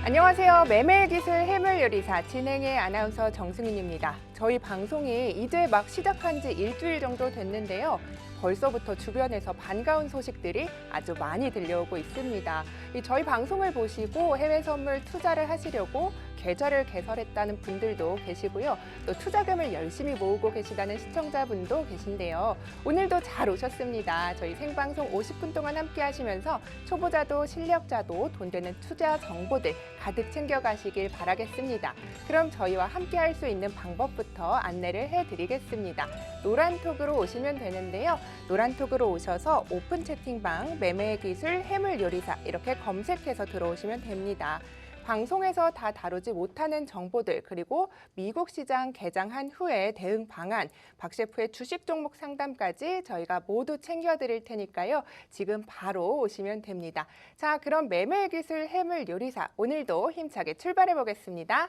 안녕하세요. 매매기술 해물요리사 진행의 아나운서 정승인입니다. 저희 방송이 이제 막 시작한 지 일주일 정도 됐는데요. 벌써부터 주변에서 반가운 소식들이 아주 많이 들려오고 있습니다. 저희 방송을 보시고 해외 선물 투자를 하시려고 계좌를 개설했다는 분들도 계시고요. 또 투자금을 열심히 모으고 계시다는 시청자분도 계신데요. 오늘도 잘 오셨습니다. 저희 생방송 50분 동안 함께 하시면서 초보자도 실력자도 돈 되는 투자 정보들 가득 챙겨가시길 바라겠습니다. 그럼 저희와 함께 할 수 있는 방법부터 안내를 해드리겠습니다. 노란톡으로 오시면 되는데요. 노란톡으로 오셔서 오픈 채팅방 매매기술 해물요리사 이렇게 검색해서 들어오시면 됩니다. 방송에서 다 다루지 못하는 정보들 그리고 미국 시장 개장한 후에 대응 방안, 박 셰프의 주식 종목 상담까지 저희가 모두 챙겨드릴 테니까요. 지금 바로 오시면 됩니다. 자, 그럼 매매기술 해물요리사 오늘도 힘차게 출발해 보겠습니다.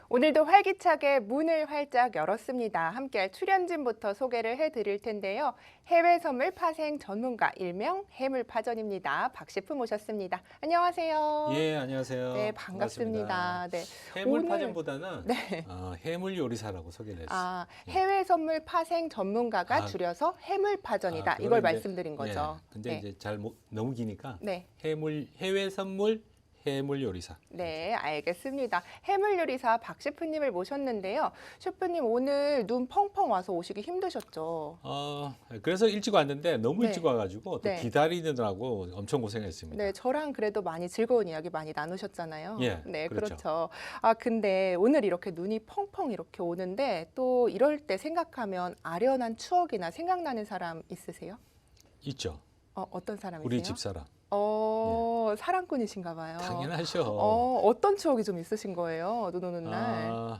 오늘도 활기차게 문을 활짝 열었습니다. 함께할 출연진부터 소개를 해드릴 텐데요. 해외 선물 파생 전문가 일명 해물파전입니다. 박 셰프 모셨습니다. 안녕하세요. 예, 안녕하세요. 네, 반갑습니다. 네, 해물파전보다는 네. 해물요리사라고 소개를 했어요. 해외 선물 파생 전문가가 아, 줄여서 해물파전이다. 그걸 이걸 이제, 말씀드린 거죠. 예, 근데 네. 이제 잘 너무 기니까 네. 해외 선물 해물요리사. 네, 알겠습니다. 해물요리사 박 셰프님을 모셨는데요. 셰프님 오늘 눈 펑펑 와서 오시기 힘드셨죠? 그래서 일찍 왔는데 너무 네. 일찍 와가지고 또 네. 기다리느라고 엄청 고생했습니다. 네, 저랑 그래도 많이 즐거운 이야기 많이 나누셨잖아요. 예, 네, 그렇죠. 그렇죠. 근데 오늘 이렇게 눈이 펑펑 이렇게 오는데 또 이럴 때 생각하면 아련한 추억이나 생각나는 사람 있으세요? 있죠. 어떤 사람이세요? 우리 집사람. 사랑꾼이신가 봐요. 당연하죠. 어떤 추억이 좀 있으신 거예요? 눈 오는 날.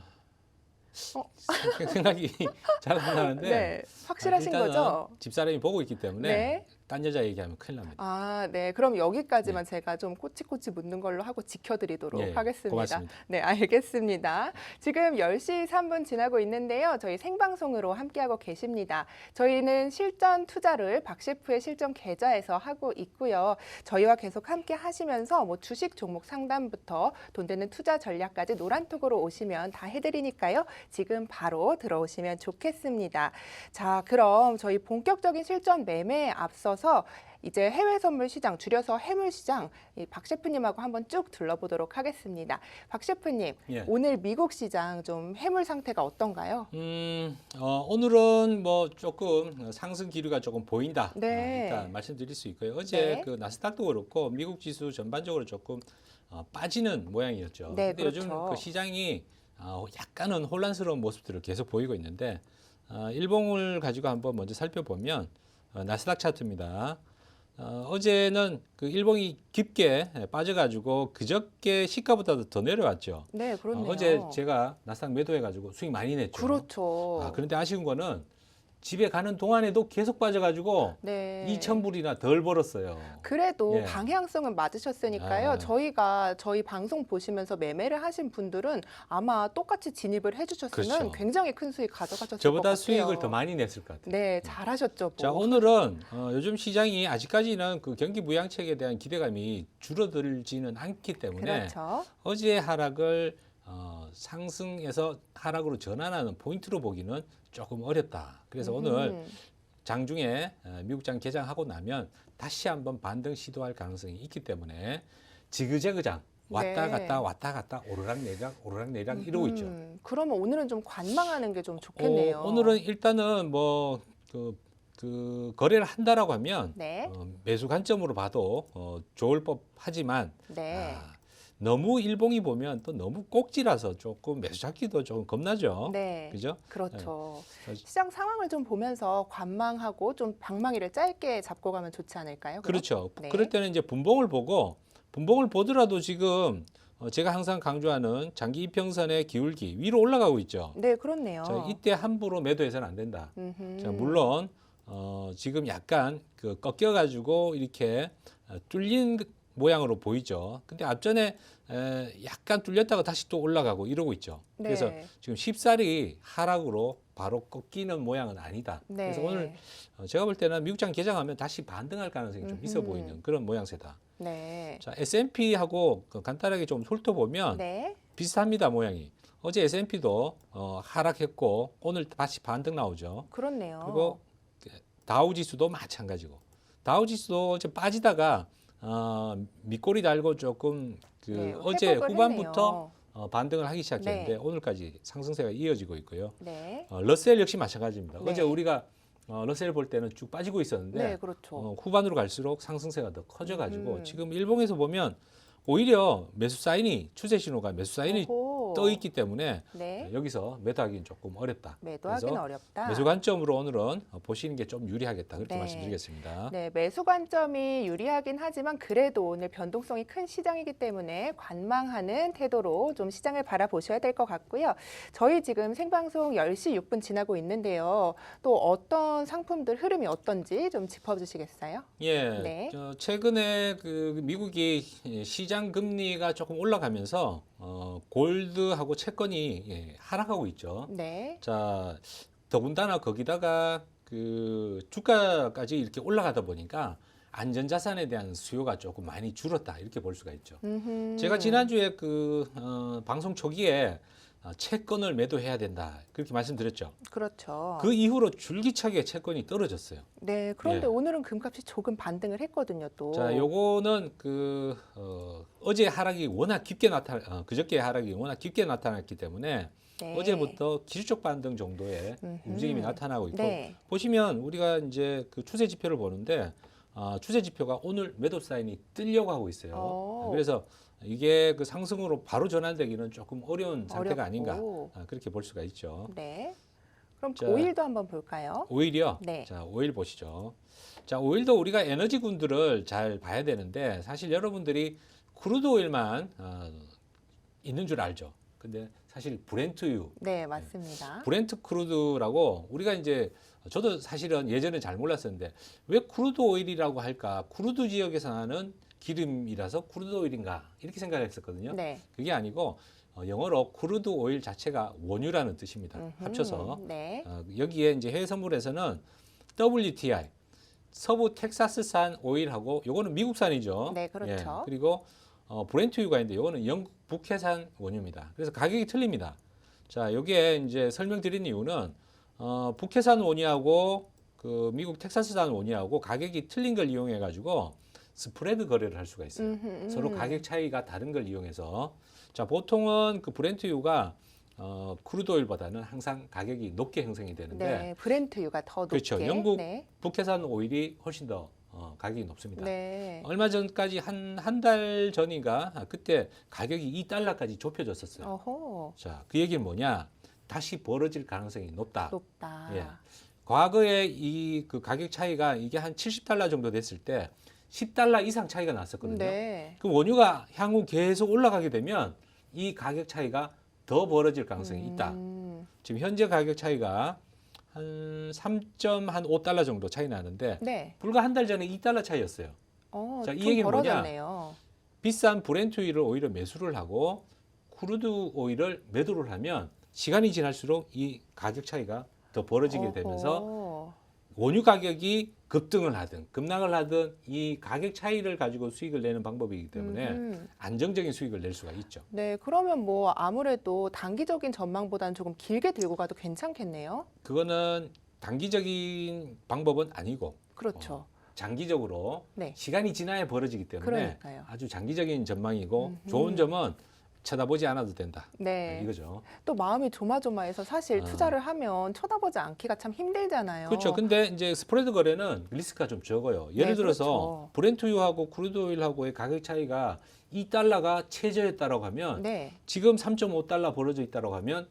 생각이 잘 안 나는데 네, 확실하신 일단은 거죠? 집사람이 보고 있기 때문에 네. 딴 여자 얘기하면 큰일 납니다. 네. 그럼 여기까지만 제가 좀 꼬치꼬치 묻는 걸로 하고 지켜드리도록 예, 하겠습니다. 고맙습니다. 네, 알겠습니다. 지금 10시 3분 지나고 있는데요. 저희 생방송으로 함께하고 계십니다. 저희는 실전 투자를 박 셰프의 실전 계좌에서 하고 있고요. 저희와 계속 함께 하시면서 뭐 주식 종목 상담부터 돈 되는 투자 전략까지 노란톡으로 오시면 다 해드리니까요. 지금 바로 들어오시면 좋겠습니다. 자, 그럼 저희 본격적인 실전 매매에 앞서서 이제 해외 선물 시장, 줄여서 해물 시장, 박 셰프님하고 한번 쭉 둘러보도록 하겠습니다. 박 셰프님, 예. 오늘 미국 시장 좀 해물 상태가 어떤가요? 오늘은 뭐 조금 상승 기류가 조금 보인다. 네. 일단 말씀드릴 수 있고요. 어제 네. 그 나스닥도 그렇고 미국 지수 전반적으로 조금 빠지는 모양이었죠. 네, 근데 그렇죠. 요즘 그 시장이 약간은 혼란스러운 모습들을 계속 보이고 있는데 일봉을 가지고 한번 먼저 살펴보면 나스닥 차트입니다. 어제는 그 일봉이 깊게 빠져가지고 그저께 시가보다도 더 내려왔죠. 네, 그렇네요. 어제 제가 나스닥 매도해가지고 수익 많이 냈죠. 그렇죠. 그런데 아쉬운 거는 집에 가는 동안에도 계속 빠져가지고 네. 2,000불이나 덜 벌었어요. 그래도 예. 방향성은 맞으셨으니까요. 저희 방송 보시면서 매매를 하신 분들은 아마 똑같이 진입을 해주셨으면 그렇죠. 굉장히 큰 수익 가져가셨을 것 저보다 같아요. 수익을 더 많이 냈을 것 같아요. 네, 잘하셨죠. 뭐. 자, 오늘은 요즘 시장이 아직까지는 그 경기 부양책에 대한 기대감이 줄어들지는 않기 때문에 그렇죠. 어제의 하락을 상승에서 하락으로 전환하는 포인트로 보기는 조금 어렵다. 그래서 오늘 장중에 미국장 개장하고 나면 다시 한번 반등 시도할 가능성이 있기 때문에 지그재그장 왔다 네. 갔다 왔다 갔다 오르락 내리락 이러고 있죠. 그러면 오늘은 좀 관망하는 게 좀 좋겠네요. 오늘은 일단은 뭐 그 거래를 한다라고 하면 네. 매수 관점으로 봐도 좋을 법하지만 네. 너무 일봉이 보면 또 너무 꼭지라서 조금 매수 잡기도 조금 겁나죠. 네. 그죠? 그렇죠. 네. 시장 상황을 좀 보면서 관망하고 좀 방망이를 짧게 잡고 가면 좋지 않을까요? 그럼? 그렇죠. 네. 그럴 때는 이제 분봉을 보고 분봉을 보더라도 지금 제가 항상 강조하는 장기 이평선의 기울기 위로 올라가고 있죠. 네, 그렇네요. 자, 이때 함부로 매도해서는 안 된다. 음흠. 자, 물론 지금 약간 그 꺾여가지고 이렇게 뚫린 모양으로 보이죠. 근데 앞전에 약간 뚫렸다가 다시 또 올라가고 이러고 있죠. 네. 그래서 지금 쉽사리 하락으로 바로 꺾이는 모양은 아니다. 네. 그래서 오늘 제가 볼 때는 미국장 개장하면 다시 반등할 가능성이 좀 있어 음흠. 보이는 그런 모양새다. 네. 자, S&P하고 간단하게 좀 훑어보면 네. 비슷합니다, 모양이. 어제 S&P도 하락했고 오늘 다시 반등 나오죠. 그렇네요. 그리고 다우 지수도 마찬가지고. 다우 지수도 어제 빠지다가 밑꼬리 달고 조금 네, 어제 회복을 후반부터 했네요. 반등을 하기 시작했는데 네. 오늘까지 상승세가 이어지고 있고요. 네. 러셀 역시 마찬가지입니다. 네. 어제 우리가 러셀 볼 때는 쭉 빠지고 있었는데 네, 그렇죠. 후반으로 갈수록 상승세가 더 커져가지고 음. 지금 일봉에서 보면 오히려 매수 사인이 추세 신호가 매수 사인이 오호. 떠 있기 때문에 네. 여기서 매도하기는 조금 어렵다. 매도하기는 그래서 어렵다. 매수 관점으로 오늘은 보시는 게 좀 유리하겠다. 그렇게 네. 말씀드리겠습니다. 네, 매수 관점이 유리하긴 하지만 그래도 오늘 변동성이 큰 시장이기 때문에 관망하는 태도로 좀 시장을 바라보셔야 될 것 같고요. 저희 지금 생방송 10시 6분 지나고 있는데요. 또 어떤 상품들 흐름이 어떤지 좀 짚어주시겠어요? 예, 네. 최근에 그 미국이 시장 금리가 조금 올라가면서 골드하고 채권이 하락하고 있죠. 네. 자, 더군다나 거기다가 그 주가까지 이렇게 올라가다 보니까 안전자산에 대한 수요가 조금 많이 줄었다 이렇게 볼 수가 있죠. 음흠. 제가 지난주에 그 방송 초기에 채권을 매도해야 된다 그렇게 말씀드렸죠. 그렇죠. 그 이후로 줄기차게 채권이 떨어졌어요. 네, 그런데 예. 오늘은 금값이 조금 반등을 했거든요, 또. 자, 요거는 그 어제 하락이 워낙 깊게 그저께 하락이 워낙 깊게 나타났기 때문에 네. 어제부터 기술적 반등 정도의 음흠. 움직임이 나타나고 있고 네. 보시면 우리가 이제 그 추세 지표를 보는데 추세 지표가 오늘 매도 사인이 뜨려고 하고 있어요. 오. 그래서 이게 그 상승으로 바로 전환되기는 조금 어려운 상태가 어렵고. 아닌가 그렇게 볼 수가 있죠. 네. 그럼 자, 오일도 한번 볼까요? 오일이요? 네. 자, 오일 보시죠. 자, 오일도 우리가 에너지군들을 잘 봐야 되는데 사실 여러분들이 크루드 오일만 있는 줄 알죠. 근데 사실 브렌트유, 네, 맞습니다. 브렌트 크루드라고 우리가 이제 저도 사실은 예전에 잘 몰랐었는데 왜 크루드 오일이라고 할까? 크루드 지역에서 나는 기름이라서 크루드 오일인가? 이렇게 생각했었거든요. 네. 그게 아니고 영어로 크루드 오일 자체가 원유라는 뜻입니다. 음흠. 합쳐서 네. 여기에 이제 해외 선물에서는 WTI 서부 텍사스산 오일하고 요거는 미국산이죠. 네, 그렇죠. 예, 그리고 브렌트유가 있는데 요거는 영국 북해산 원유입니다. 그래서 가격이 틀립니다. 자, 여기에 이제 설명드린 이유는 북해산 원유하고 그 미국 텍사스산 원유하고 가격이 틀린 걸 이용해 가지고 스프레드 거래를 할 수가 있어요. 음흠. 서로 가격 차이가 다른 걸 이용해서 자, 보통은 그 브렌트유가 크루드 오일보다는 항상 가격이 높게 형성이 되는데 네, 브렌트유가 더 높게. 그렇죠. 영국 네. 북해산 오일이 훨씬 더 가격이 높습니다. 네. 얼마 전까지 한 달 전인가 그때 가격이 2달러까지 좁혀졌었어요. 어허. 자, 그 얘기는 뭐냐? 다시 벌어질 가능성이 높다. 높다. 예. 과거에 이 그 가격 차이가 이게 한 70달러 정도 됐을 때 10달러 이상 차이가 났었거든요. 네. 그 원유가 향후 계속 올라가게 되면 이 가격 차이가 더 벌어질 가능성이 있다. 지금 현재 가격 차이가 한 3.5달러 정도 차이 나는데 네. 불과 한 달 전에 2달러 차이였어요. 자, 이 좀 얘기는 뭐냐? 벌어졌네요. 비싼 브렌트 오일을 오히려 매수를 하고 크루드 오일을 매도를 하면 시간이 지날수록 이 가격 차이가 더 벌어지게 되면서 어허. 원유 가격이 급등을 하든 급락을 하든 이 가격 차이를 가지고 수익을 내는 방법이기 때문에 안정적인 수익을 낼 수가 있죠. 네, 그러면 뭐 아무래도 단기적인 전망보다는 조금 길게 들고 가도 괜찮겠네요. 그거는 단기적인 방법은 아니고 그렇죠. 장기적으로 네. 시간이 지나야 벌어지기 때문에 그러니까요. 아주 장기적인 전망이고 좋은 점은 쳐다보지 않아도 된다. 네. 이거죠. 또 마음이 조마조마해서 사실 아. 투자를 하면 쳐다보지 않기가 참 힘들잖아요. 그렇죠. 근데 이제 스프레드 거래는 리스크가 좀 적어요. 예를 네, 들어서 그렇죠. 브렌트유하고 크루드오일하고의 가격 차이가 2달러가 최저였다라고 하면 네. 지금 3.5달러 벌어져 있다라고 하면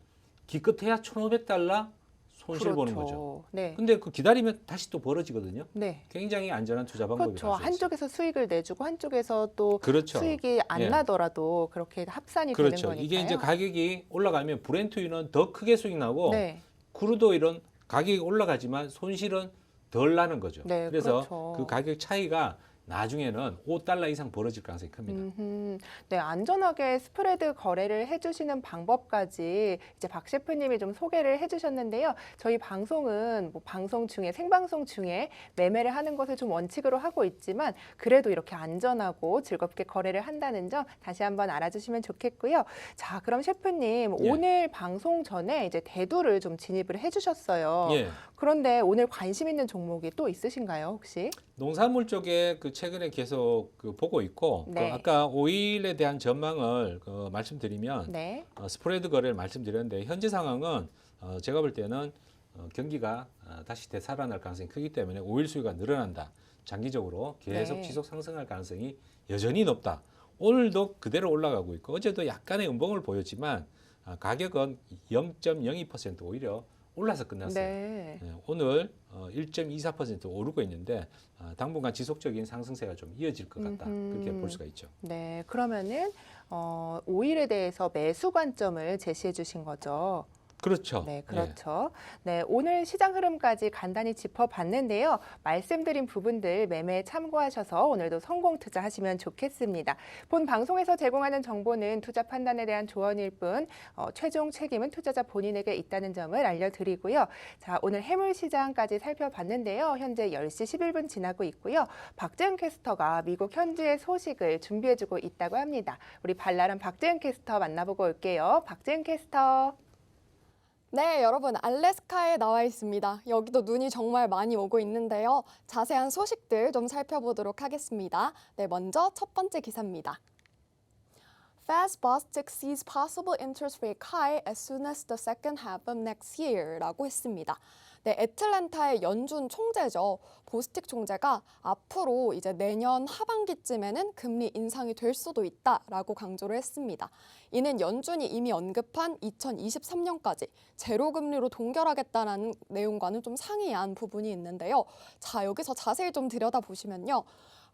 기껏해야 1,500달러 손실 보는 거죠. 그렇죠. 네. 근데 그 기다리면 다시 또 벌어지거든요. 네. 굉장히 안전한 투자 방법이라고 그렇죠. 할수 있어요. 한쪽에서 수익을 내주고 한쪽에서 또 그렇죠. 수익이 안 예. 나더라도 그렇게 합산이 그렇죠. 되는 거니까요. 이게 이제 가격이 올라가면 브렌트유는 더 크게 수익 나고 네. 크루드오일은 가격이 올라가지만 손실은 덜 나는 거죠. 네, 그래서 그렇죠. 그 가격 차이가 나중에는 5달러 이상 벌어질 가능성이 큽니다. 네, 안전하게 스프레드 거래를 해주시는 방법까지 이제 박 셰프님이 좀 소개를 해주셨는데요. 저희 방송은 뭐 방송 중에 생방송 중에 매매를 하는 것을 좀 원칙으로 하고 있지만 그래도 이렇게 안전하고 즐겁게 거래를 한다는 점 다시 한번 알아주시면 좋겠고요. 자, 그럼 셰프님 예. 오늘 방송 전에 이제 대두를 좀 진입을 해주셨어요. 예. 그런데 오늘 관심 있는 종목이 또 있으신가요, 혹시? 농산물 쪽에 그 최근에 계속 그 보고 있고 네. 그 아까 오일에 대한 전망을 그 말씀드리면 네. 스프레드 거래를 말씀드렸는데 현재 상황은 제가 볼 때는 경기가 다시 되살아날 가능성이 크기 때문에 오일 수요가 늘어난다. 장기적으로 계속 네. 지속 상승할 가능성이 여전히 높다. 오늘도 그대로 올라가고 있고 어제도 약간의 음봉을 보였지만 가격은 0.02% 오히려 올라서 끝났어요. 네. 오늘 1.24% 오르고 있는데 당분간 지속적인 상승세가 좀 이어질 것 같다. 그렇게 볼 수가 있죠. 네, 그러면은 오일에 대해서 매수 관점을 제시해 주신 거죠. 그렇죠. 네, 그렇죠. 네, 오늘 시장 흐름까지 간단히 짚어봤는데요. 말씀드린 부분들 매매에 참고하셔서 오늘도 성공 투자하시면 좋겠습니다. 본 방송에서 제공하는 정보는 투자 판단에 대한 조언일 뿐 최종 책임은 투자자 본인에게 있다는 점을 알려드리고요. 자, 오늘 해물 시장까지 살펴봤는데요. 현재 10시 11분 지나고 있고요. 박재은 캐스터가 미국 현지의 소식을 준비해주고 있다고 합니다. 우리 발랄한 박재은 캐스터 만나보고 올게요. 박재은 캐스터. 네, 여러분 알래스카에 나와 있습니다. 여기도 눈이 정말 많이 오고 있는데요. 자세한 소식들 좀 살펴보도록 하겠습니다. 네, 먼저 첫 번째 기사입니다. Fed's boss sees possible interest rate high as soon as the second half of next year라고 했습니다. 네, 애틀랜타의 연준 총재죠. 보스틱 총재가 앞으로 이제 내년 하반기쯤에는 금리 인상이 될 수도 있다라고 강조를 했습니다. 이는 연준이 이미 언급한 2023년까지 제로 금리로 동결하겠다라는 내용과는 좀 상이한 부분이 있는데요. 자, 여기서 자세히 좀 들여다보시면요.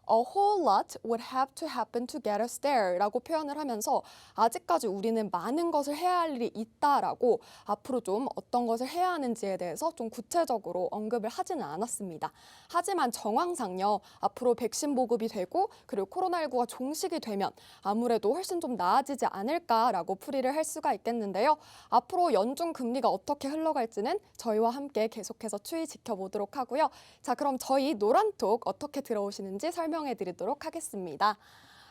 A whole lot would have to happen to get us there 라고 표현을 하면서 아직까지 우리는 많은 것을 해야 할 일이 있다라고 앞으로 좀 어떤 것을 해야 하는지에 대해서 좀 구체적으로 언급을 하지는 않았습니다. 하지만 정황상요, 앞으로 백신 보급이 되고 그리고 코로나19가 종식이 되면 아무래도 훨씬 좀 나아지지 않을까라고 풀이를 할 수가 있겠는데요. 앞으로 연준 금리가 어떻게 흘러갈지는 저희와 함께 계속해서 추이 지켜보도록 하고요. 자, 그럼 저희 노란톡 어떻게 들어오시는지 설명해 드리도록 하겠습니다.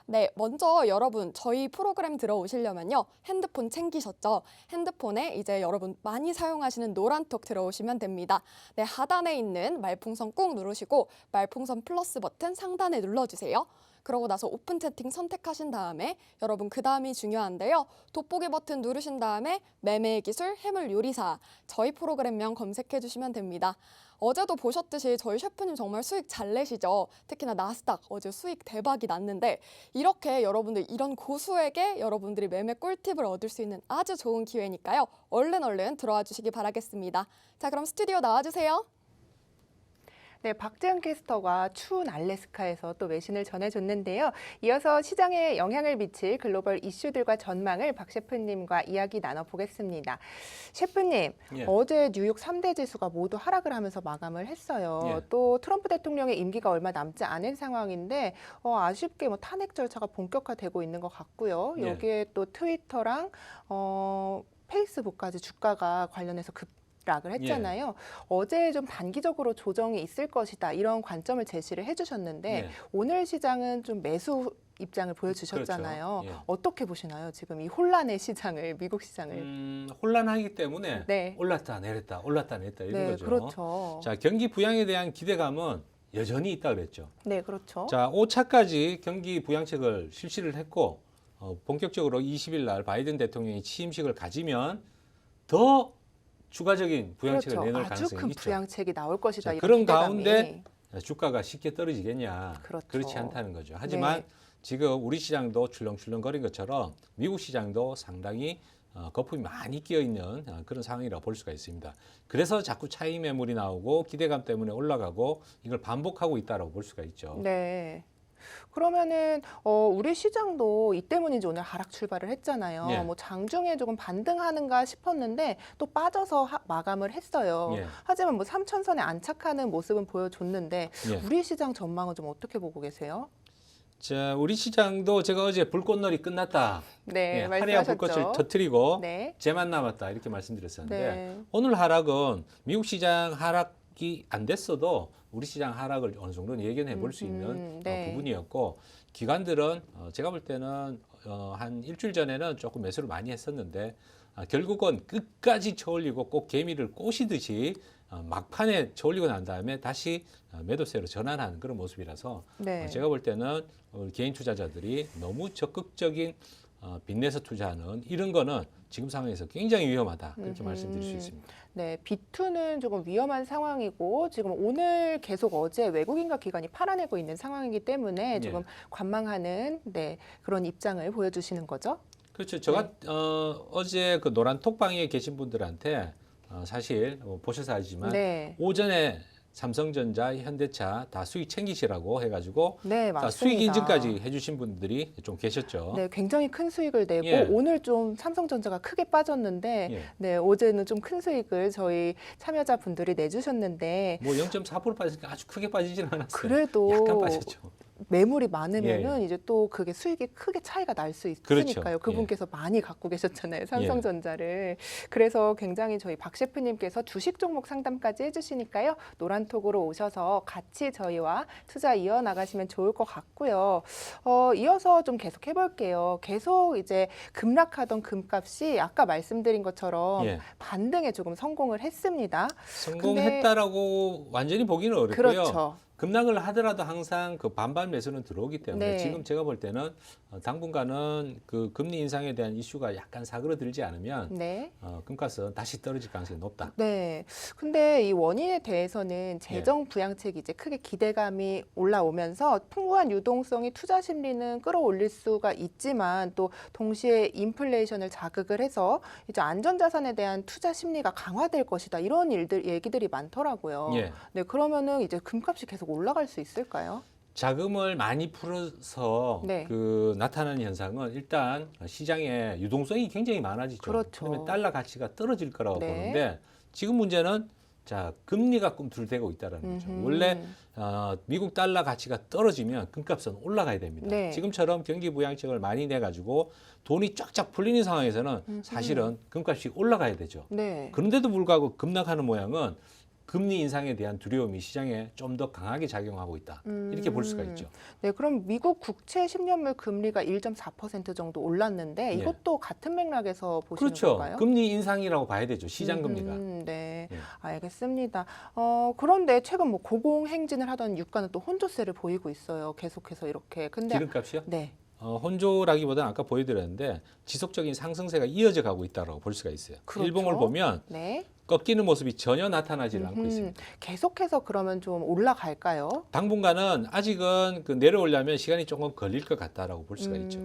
네, 먼저 여러분 저희 프로그램 들어오시려면요. 핸드폰 챙기셨죠? 핸드폰에 이제 여러분 많이 사용하시는 노란톡 들어오시면 됩니다. 네, 하단에 있는 말풍선 꾹 누르시고 말풍선 플러스 버튼 상단에 눌러주세요. 그러고 나서 오픈 채팅 선택하신 다음에 여러분 그 다음이 중요한데요. 돋보기 버튼 누르신 다음에 매매의 기술 해물 요리사 저희 프로그램명 검색해 주시면 됩니다. 어제도 보셨듯이 저희 셰프님 정말 수익 잘 내시죠. 특히나 나스닥 어제 수익 대박이 났는데 이렇게 여러분들 이런 고수에게 여러분들이 매매 꿀팁을 얻을 수 있는 아주 좋은 기회니까요. 얼른 들어와 주시기 바라겠습니다. 자, 그럼 스튜디오 나와주세요. 네, 박재은 캐스터가 추운 알래스카에서 또 외신을 전해줬는데요. 이어서 시장에 영향을 미칠 글로벌 이슈들과 전망을 박 셰프님과 이야기 나눠보겠습니다. 셰프님, 예. 어제 뉴욕 3대 지수가 모두 하락을 하면서 마감을 했어요. 예. 또 트럼프 대통령의 임기가 얼마 남지 않은 상황인데 아쉽게 뭐 탄핵 절차가 본격화되고 있는 것 같고요. 예. 여기에 또 트위터랑 페이스북까지 주가가 관련해서 락을 했잖아요. 어제 좀 단기적으로 조정이 있을 것이다 이런 관점을 제시를 해주셨는데 예. 오늘 시장은 좀 매수 입장을 보여주셨잖아요. 그렇죠. 예. 어떻게 보시나요? 지금 이 혼란의 시장을 미국 시장을. 혼란하기 때문에 네. 올랐다 내렸다 올랐다 내렸다 이런 네, 거죠. 그렇죠. 자, 경기 부양에 대한 기대감은 여전히 있다 그랬죠. 네, 그렇죠. 자, 5차까지 경기 부양책을 실시를 했고 본격적으로 20일 날 바이든 대통령이 취임식을 가지면 더 추가적인 부양책을 그렇죠. 내놓을 아주 가능성이 큰 있죠. 부양책이 나올 것이다. 자, 이런 그런 기대감이. 가운데 주가가 쉽게 떨어지겠냐? 그렇죠. 그렇지 않다는 거죠. 하지만 네. 지금 우리 시장도 출렁출렁거린 것처럼 미국 시장도 상당히 거품이 많이 끼어 있는 그런 상황이라고 볼 수가 있습니다. 그래서 자꾸 차익 매물이 나오고 기대감 때문에 올라가고 이걸 반복하고 있다라고 볼 수가 있죠. 네. 그러면은 우리 시장도 이 때문인지 오늘 하락 출발을 했잖아요. 예. 뭐 장중에 조금 반등하는가 싶었는데 또 빠져서 마감을 했어요. 예. 하지만 뭐 3천선에 안착하는 모습은 보여줬는데 예. 우리 시장 전망은 좀 어떻게 보고 계세요? 자, 우리 시장도 제가 어제 불꽃놀이 끝났다. 네, 화려한 말씀하셨죠. 불꽃을 터뜨리고 네. 쟤만 남았다 이렇게 말씀드렸었는데 네. 오늘 하락은 미국 시장 하락이 안 됐어도 우리 시장 하락을 어느 정도는 예견해 볼 수 있는 네. 부분이었고 기관들은 제가 볼 때는 한 일주일 전에는 조금 매수를 많이 했었는데 결국은 끝까지 쳐올리고 꼭 개미를 꼬시듯이 막판에 쳐올리고 난 다음에 다시 매도세로 전환하는 그런 모습이라서 네. 제가 볼 때는 개인 투자자들이 너무 적극적인 빚내서 투자하는 이런 거는 지금 상황에서 굉장히 위험하다 그렇게 말씀드릴 수 있습니다. 네, B2는 조금 위험한 상황이고 지금 오늘 계속 어제 외국인과 기관이 팔아내고 있는 상황이기 때문에 조금 예. 관망하는 그런 입장을 보여주시는 거죠. 그렇죠. 제가 어제 그 노란 톡방에 계신 분들한테 사실 보셔서 알지만 네, 오전에 삼성전자, 현대차 다 수익 챙기시라고 해가지고 네, 다 맞습니다. 수익 인증까지 해주신 분들이 좀 계셨죠. 네, 굉장히 큰 수익을 내고 예. 오늘 좀 삼성전자가 크게 빠졌는데 예. 네, 어제는 좀 큰 수익을 저희 참여자 분들이 내주셨는데 뭐 0.4% 빠지니까 아주 크게 빠지진 않았어요. 그래도 약간 빠졌죠. 매물이 많으면은 예. 이제 또 그게 수익이 크게 차이가 날 수 그렇죠. 있으니까요. 그분께서 많이 갖고 계셨잖아요. 예. 삼성전자를. 그래서 굉장히 저희 박 셰프님께서 주식 종목 상담까지 해주시니까요. 노란톡으로 오셔서 같이 저희와 투자 이어나가시면 좋을 것 같고요. 이어서 좀 계속 해볼게요. 계속 이제 급락하던 금값이 아까 말씀드린 것처럼 예. 반등에 조금 성공을 했습니다. 성공했다라고 완전히 보기는 어렵고요. 그렇죠. 급락을 하더라도 항상 그 반반 매수는 들어오기 때문에 네. 지금 제가 볼 때는 당분간은 그 금리 인상에 대한 이슈가 약간 사그러들지 않으면 네. 금값은 다시 떨어질 가능성이 높다. 네. 근데 이 원인에 대해서는 재정 부양책이 이제 크게 기대감이 올라오면서 풍부한 유동성이 투자 심리는 끌어올릴 수가 있지만 또 동시에 인플레이션을 자극을 해서 이제 안전자산에 대한 투자 심리가 강화될 것이다. 이런 얘기들이 많더라고요. 예. 네. 그러면은 이제 금값이 계속 올라갈 수 있을까요? 자금을 많이 풀어서 네. 그 나타나는 현상은 일단 시장에 유동성이 굉장히 많아지죠. 그렇죠. 그러면 달러 가치가 떨어질 거라고 네. 보는데 지금 문제는 자 금리가 꿈틀대고 있다라는 거죠. 원래 미국 달러 가치가 떨어지면 금값은 올라가야 됩니다. 네. 지금처럼 경기 부양책을 많이 내 가지고 돈이 쫙쫙 풀리는 상황에서는 사실은 금값이 올라가야 되죠. 네. 그런데도 불구하고 급락하는 모양은 금리 인상에 대한 두려움이 시장에 좀 더 강하게 작용하고 있다. 이렇게 볼 수가 있죠. 네, 그럼 미국 국채 10년물 금리가 1.4% 정도 올랐는데 이것도 같은 맥락에서 보시는 그렇죠. 건가요? 금리 인상이라고 봐야 되죠. 시장 금리가. 네, 예. 알겠습니다. 그런데 최근 뭐 고공행진을 하던 유가는 또 혼조세를 보이고 있어요. 계속해서 이렇게. 근데 기름값이요? 네, 혼조라기보다는 아까 보여드렸는데 지속적인 상승세가 이어져 가고 있다고 볼 수가 있어요. 그렇죠. 일봉을 보면 네. 꺾이는 모습이 전혀 나타나지 않고 있습니다. 계속해서 그러면 좀 올라갈까요? 당분간은 아직은 그 내려오려면 시간이 조금 걸릴 것 같다라고 볼 수가 있죠.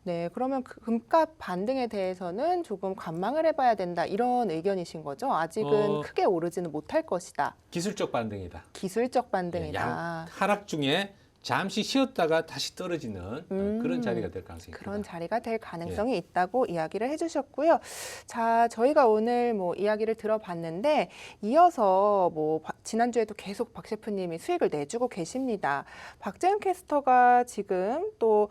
네, 그러면 그 금값 반등에 대해서는 조금 관망을 해봐야 된다 이런 의견이신 거죠? 아직은 크게 오르지는 못할 것이다. 기술적 반등이다. 기술적 예, 반등이다. 하락 중에 잠시 쉬었다가 다시 떨어지는 그런 자리가 될 가능성이 그런 있다. 자리가 될 가능성이 있다고 이야기를 해주셨고요. 자, 저희가 오늘 뭐 이야기를 들어봤는데 이어서 뭐 지난주에도 계속 박 셰프님이 수익을 내주고 계십니다. 박재현 캐스터가 지금 또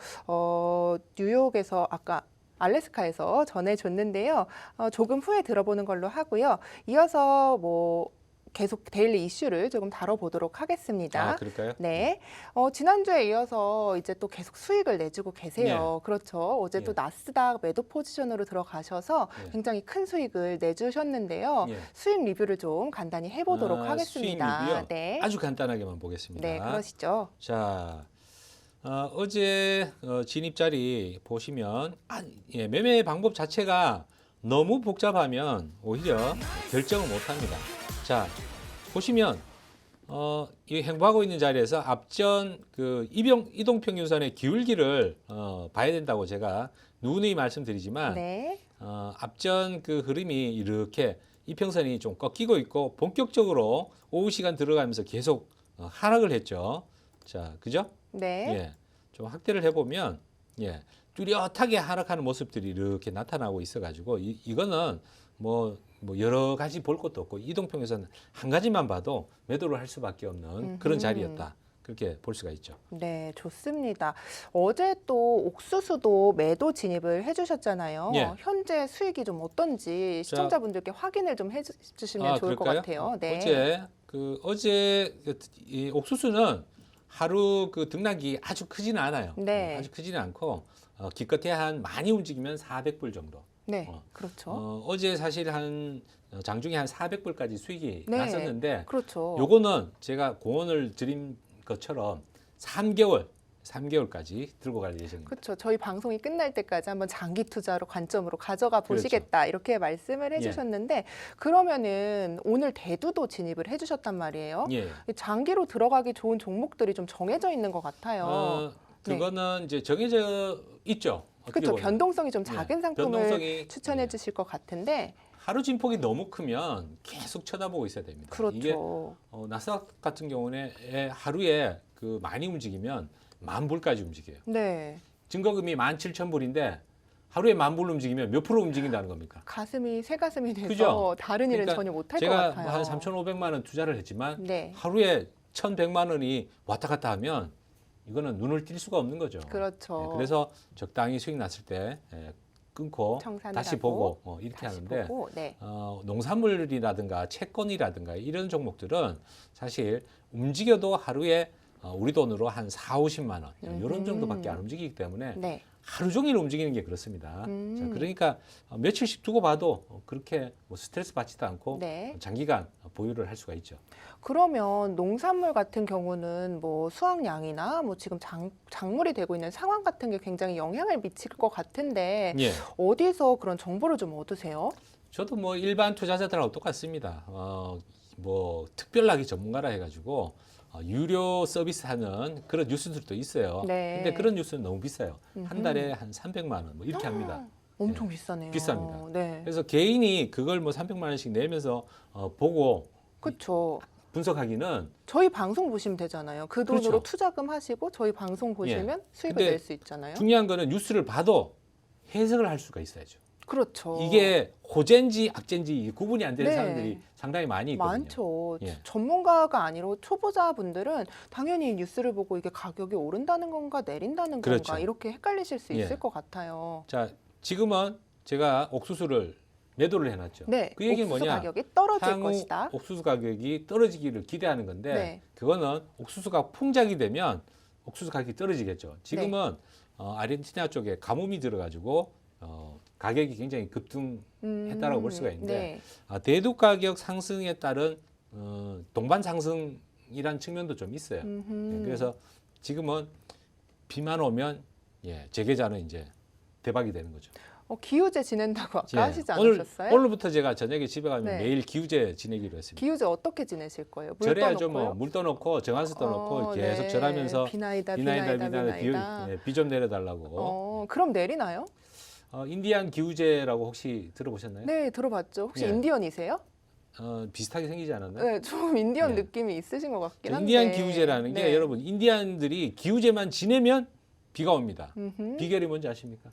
뉴욕에서 아까 알래스카에서 전해줬는데요. 조금 후에 들어보는 걸로 하고요. 이어서 뭐 계속 데일리 이슈를 조금 다뤄보도록 하겠습니다. 아, 그럴까요? 네. 지난주에 이어서 이제 또 계속 수익을 내주고 계세요. 그렇죠. 어제 또 예. 나스닥 매도 포지션으로 들어가셔서 예. 굉장히 큰 수익을 내주셨는데요. 예. 수익 리뷰를 좀 간단히 해보도록 수익 하겠습니다. 리뷰요? 네. 아주 간단하게만 보겠습니다. 네, 그러시죠. 자, 어제 진입 자리 보시면 매매 방법 자체가 너무 복잡하면 오히려 결정을 못합니다. 자, 보시면 이 행보하고 있는 자리에서 앞전 그 이동평균선의 기울기를 봐야 된다고 제가 누누이 말씀드리지만 네. 앞전 그 흐름이 이렇게 이평선이 좀 꺾이고 있고 본격적으로 오후 시간 들어가면서 계속 하락을 했죠. 자, 그죠? 네. 예, 좀 확대를 해보면 예, 뚜렷하게 하락하는 모습들이 이렇게 나타나고 있어가지고 이거는 뭐 여러 가지 볼 것도 없고 이동평균선 한 가지만 봐도 매도를 할 수밖에 없는 그런 자리였다. 그렇게 볼 수가 있죠. 네, 좋습니다. 어제 또 옥수수도 매도 진입을 해주셨잖아요. 예. 현재 수익이 좀 어떤지 시청자분들께 확인을 좀 해주시면 좋을 것 같아요. 네. 어제 이 옥수수는 하루 그 등락이 아주 크지는 않아요. 네. 아주 크지는 않고 기껏해야 한 많이 움직이면 400불 정도. 네, 그렇죠. 어제 사실 한 장중에 한 400불까지 수익이 네. 났었는데 그렇죠. 요거는 제가 공언을 드린 것처럼 3개월까지 들고 갈 예정입니다. 그렇죠. 저희 방송이 끝날 때까지 한번 장기 투자로 관점으로 가져가 보시겠다 이렇게 말씀을 해주셨는데 그러면은 오늘 대두도 진입을 해주셨단 말이에요. 예. 장기로 들어가기 좋은 종목들이 좀 정해져 있는 것 같아요. 그거는 이제 정해져 있죠. 그렇죠. 변동성이 좀 작은 상품을 변동성이, 추천해 주실 것 같은데 하루 진폭이 너무 크면 계속 쳐다보고 있어야 됩니다. 그렇죠. 이게 나스닥 같은 경우는 하루에 그 많이 움직이면 10,000불까지 움직여요. 네. 증거금이 17,000불인데 하루에 10,000불 움직이면 몇 프로 움직인다는 겁니까? 가슴이 새 가슴이 돼서 그죠? 다른 일은 그러니까 전혀 못할 것 제가 같아요. 한 3,500만 원 투자를 했지만 네. 하루에 1,100만 원이 왔다 갔다 하면 이거는 눈을 뗄 수가 없는 거죠. 그렇죠. 그래서 적당히 수익 났을 때 끊고 청산을 다시 하고, 보고 이렇게 다시 하는데 보고, 네. 농산물이라든가 채권이라든가 이런 종목들은 사실 움직여도 하루에 우리 돈으로 한 4, 50만 원 이런 정도밖에 안 움직이기 때문에 네. 하루 종일 움직이는 게 그렇습니다. 자, 그러니까 며칠씩 두고 봐도 그렇게 뭐 스트레스 받지도 않고 네. 장기간 보유를 할 수가 있죠. 그러면 농산물 같은 경우는 뭐 수확량이나 뭐 지금 작물이 되고 있는 상황 같은 게 굉장히 영향을 미칠 것 같은데 예. 어디서 그런 정보를 좀 얻으세요? 저도 뭐 일반 투자자들하고 똑같습니다. 뭐 특별하게 전문가라 해가지고 유료 서비스 하는 그런 뉴스들도 있어요. 네. 근데 그런 뉴스는 너무 비싸요. 한 달에 한 300만 원 뭐 이렇게 합니다. 엄청 비싸네요. 비쌉니다. 네. 그래서 개인이 그걸 뭐 300만 원씩 내면서 보고 그렇죠. 분석하기는 저희 방송 보시면 되잖아요. 그 돈으로 그렇죠. 투자금 하시고 저희 방송 보시면 수익을 근데 낼 수 있잖아요. 중요한 거는 뉴스를 봐도 해석을 할 수가 있어야죠. 그렇죠. 이게 호재인지 악재인지 구분이 안 되는 네. 사람들이 상당히 많이 있거든요. 많죠. 예. 전문가가 아니고 초보자분들은 당연히 뉴스를 보고 이게 가격이 오른다는 건가 내린다는 그렇죠. 건가 이렇게 헷갈리실 수 예. 있을 것 같아요. 자, 지금은 제가 옥수수를 매도를 해놨죠. 네, 그 얘기는 옥수수 뭐냐? 가격이 떨어질 향후 것이다. 옥수수 가격이 떨어지기를 기대하는 건데 네. 그거는 옥수수가 풍작이 되면 옥수수 가격이 떨어지겠죠. 지금은 아르헨티나 쪽에 가뭄이 들어가지고 가격이 굉장히 급등했다라고 볼 수가 있는데 네. 대두 가격 상승에 따른 동반 상승이란 측면도 좀 있어요. 그래서 지금은 비만 오면 제 계좌는 이제 대박이 되는 거죠. 기후제 지낸다고 아까 하시지 오늘, 않으셨어요? 오늘부터 제가 저녁에 집에 가면 네. 매일 기후제 지내기로 했습니다. 기후제 어떻게 지내실 거예요? 물 절해야죠. 떠놓고요? 뭐 물 떠놓고 정한수 떠놓고 계속 네. 절하면서 비나이다. 비 좀 내려달라고. 그럼 내리나요? 인디안 기후제라고 혹시 들어보셨나요? 네, 들어봤죠. 혹시 예. 인디언이세요? 비슷하게 생기지 않았나요? 네, 좀 인디언 네. 느낌이 있으신 것 같긴 한데. 인디안 기후제라는 게 네. 여러분 인디안들이 기후제만 지내면 비가 옵니다. 비결이 뭔지 아십니까?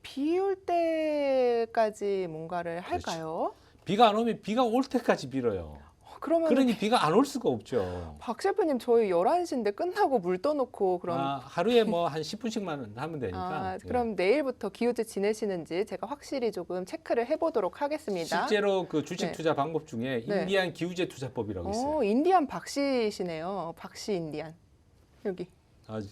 비 올 때까지 뭔가를 그렇죠. 할까요? 비가 안 오면 비가 올 때까지 빌어요. 그러면 그러니 비가 안 올 수가 없죠. 박 셰프님 저희 11시인데 끝나고 물 떠놓고 그럼 하루에 뭐 한 10분씩만 하면 되니까. 그럼 내일부터 기후제 지내시는지 제가 확실히 조금 체크를 해보도록 하겠습니다. 실제로 그 주식 네. 투자 방법 중에 네. 인디안 기후제 투자법이라고 있어요. 인디안 박씨시네요. 박씨 인디안. 여기.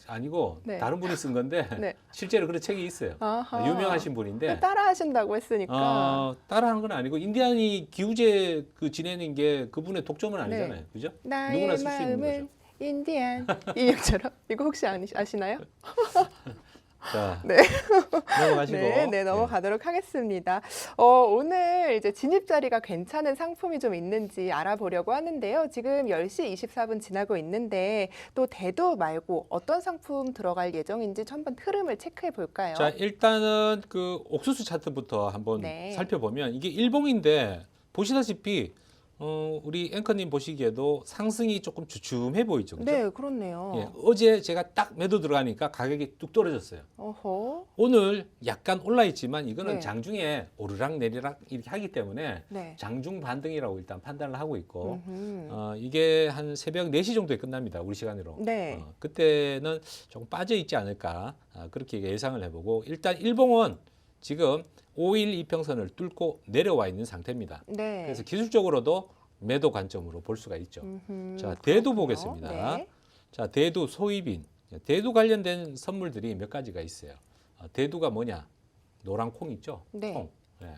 아니고 네. 다른 분이 쓴 건데 네. 실제로 그런 책이 있어요. 아하. 유명하신 분인데 따라 하신다고 했으니까. 따라하는 건 아니고 인디안이 기후제 그 지내는 게 그분의 독점은 아니잖아요. 네. 그죠? 나의 누구나 쓸 수 있는 마음을 거죠. 인디안 인형처럼 이거 혹시 아시나요? 자, 네. 넘어가시고. 네, 넘어가도록 하겠습니다. 오늘 이제 진입 자리가 괜찮은 상품이 좀 있는지 알아보려고 하는데요. 지금 10시 24분 지나고 있는데 또 대두 말고 어떤 상품 들어갈 예정인지 한번 흐름을 체크해 볼까요? 자, 일단은 그 옥수수 차트부터 한번 네. 살펴보면 이게 일봉인데 보시다시피 우리 앵커님 보시기에도 상승이 조금 주춤해 보이죠. 그죠? 네, 그렇네요. 예, 어제 제가 딱 매도 들어가니까 가격이 뚝 떨어졌어요. 어허. 오늘 약간 올라 있지만 이거는 네. 장중에 오르락 내리락 이렇게 하기 때문에 네. 장중 반등이라고 일단 판단을 하고 있고 음흠. 이게 한 새벽 4시 정도에 끝납니다. 우리 시간으로. 네. 그때는 조금 빠져 있지 않을까 그렇게 예상을 해보고 일단 일봉은 지금 5일 이평선을 뚫고 내려와 있는 상태입니다. 네. 그래서 기술적으로도 매도 관점으로 볼 수가 있죠. 자, 그렇군요. 대두 보겠습니다. 네. 자, 대두 소위빈. 대두 관련된 선물들이 몇 가지가 있어요. 대두가 뭐냐? 노란 콩 있죠? 네. 콩. 네.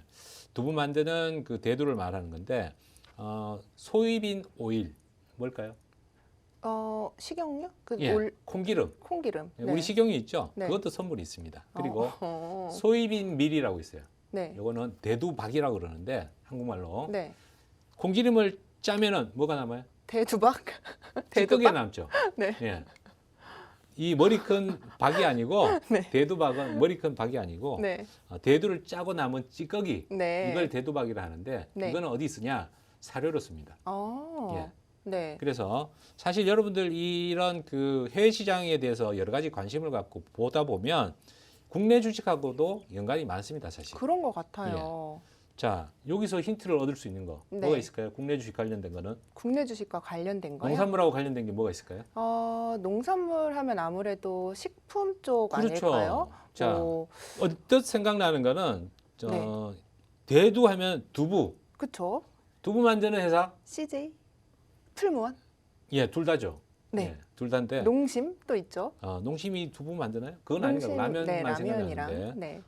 두부 만드는 그 대두를 말하는 건데 소위빈 오일 뭘까요? 식용유? 그 예, 콩기름. 콩기름. 예, 우리 식용유 있죠? 네. 그것도 선물이 있습니다. 그리고 어허. 소위빈 밀이라고 있어요. 네. 요거는 대두박이라고 그러는데 한국말로 네. 콩기름을 짜면은 뭐가 남아요? 대두박? 찌꺼기가 대두박? 남죠. 네. 예. 이 머리 큰 박이 아니고 네. 대두박은 머리 큰 박이 아니고 네. 대두를 짜고 남은 찌꺼기 네. 이걸 대두박이라 하는데 네. 이거는 어디 쓰냐? 사료로 씁니다. 예. 네. 그래서 사실 여러분들 이런 그 해외 시장에 대해서 여러 가지 관심을 갖고 보다 보면 국내 주식하고도 연관이 많습니다, 사실. 그런 것 같아요. 자, 여기서 힌트를 얻을 수 있는 거 네. 뭐가 있을까요? 국내 주식 관련된 거는 국내 주식과 관련된 거요? 농산물하고 관련된 게 뭐가 있을까요? 농산물 하면 아무래도 식품 쪽 그렇죠. 아닐까요? 자, 오, 언뜻 생각나는 거는 네. 대두 하면 두부. 그쵸? 두부 만드는 회사? CJ? 풀무원? 예, 둘 다죠. 네. 예, 둘 다인데 농심 또 있죠? 농심이 두부 만드나요? 그건 아닌가 요 라면만 네, 생각나는데 라면이랑. 네.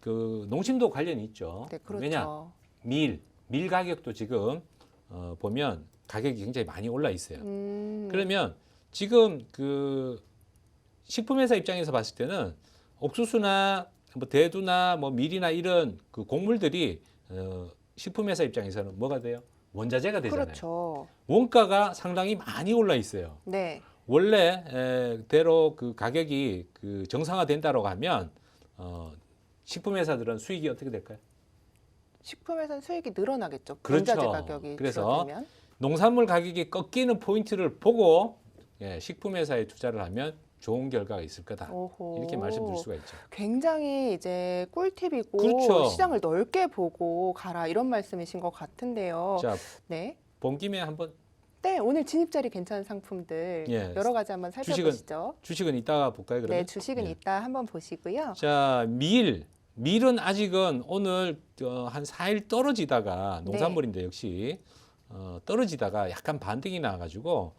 그 농심도 관련이 있죠. 네, 그렇죠. 왜냐? 밀 가격도 지금 보면 가격이 굉장히 많이 올라 있어요. 그러면 지금 그 식품회사 입장에서 봤을 때는 옥수수나 뭐 대두나 뭐 밀이나 이런 그 곡물들이 식품회사 입장에서는 뭐가 돼요? 원자재가 되잖아요. 그렇죠. 원가가 상당히 많이 올라 있어요. 네. 원래대로 그 가격이 그 정상화된다고 하면 식품회사들은 수익이 어떻게 될까요? 식품회사는 수익이 늘어나겠죠. 그렇죠. 원자재 가격이 그래서 줄어들면. 농산물 가격이 꺾이는 포인트를 보고 식품회사에 투자를 하면 좋은 결과가 있을 거다. 오호. 이렇게 말씀드릴 수가 있죠. 굉장히 이제 꿀팁이고 그렇죠. 시장을 넓게 보고 가라 이런 말씀이신 것 같은데요. 자, 네. 본 김에 한번 네, 오늘 진입자리 괜찮은 상품들 예. 여러 가지 한번 살펴보시죠. 주식은 이따가 볼까요? 그러면? 네, 주식은 예. 이따 한번 보시고요. 자, 밀은 아직은 오늘 한 4일 떨어지다가 농산물인데 역시 떨어지다가 약간 반등이 나와가지고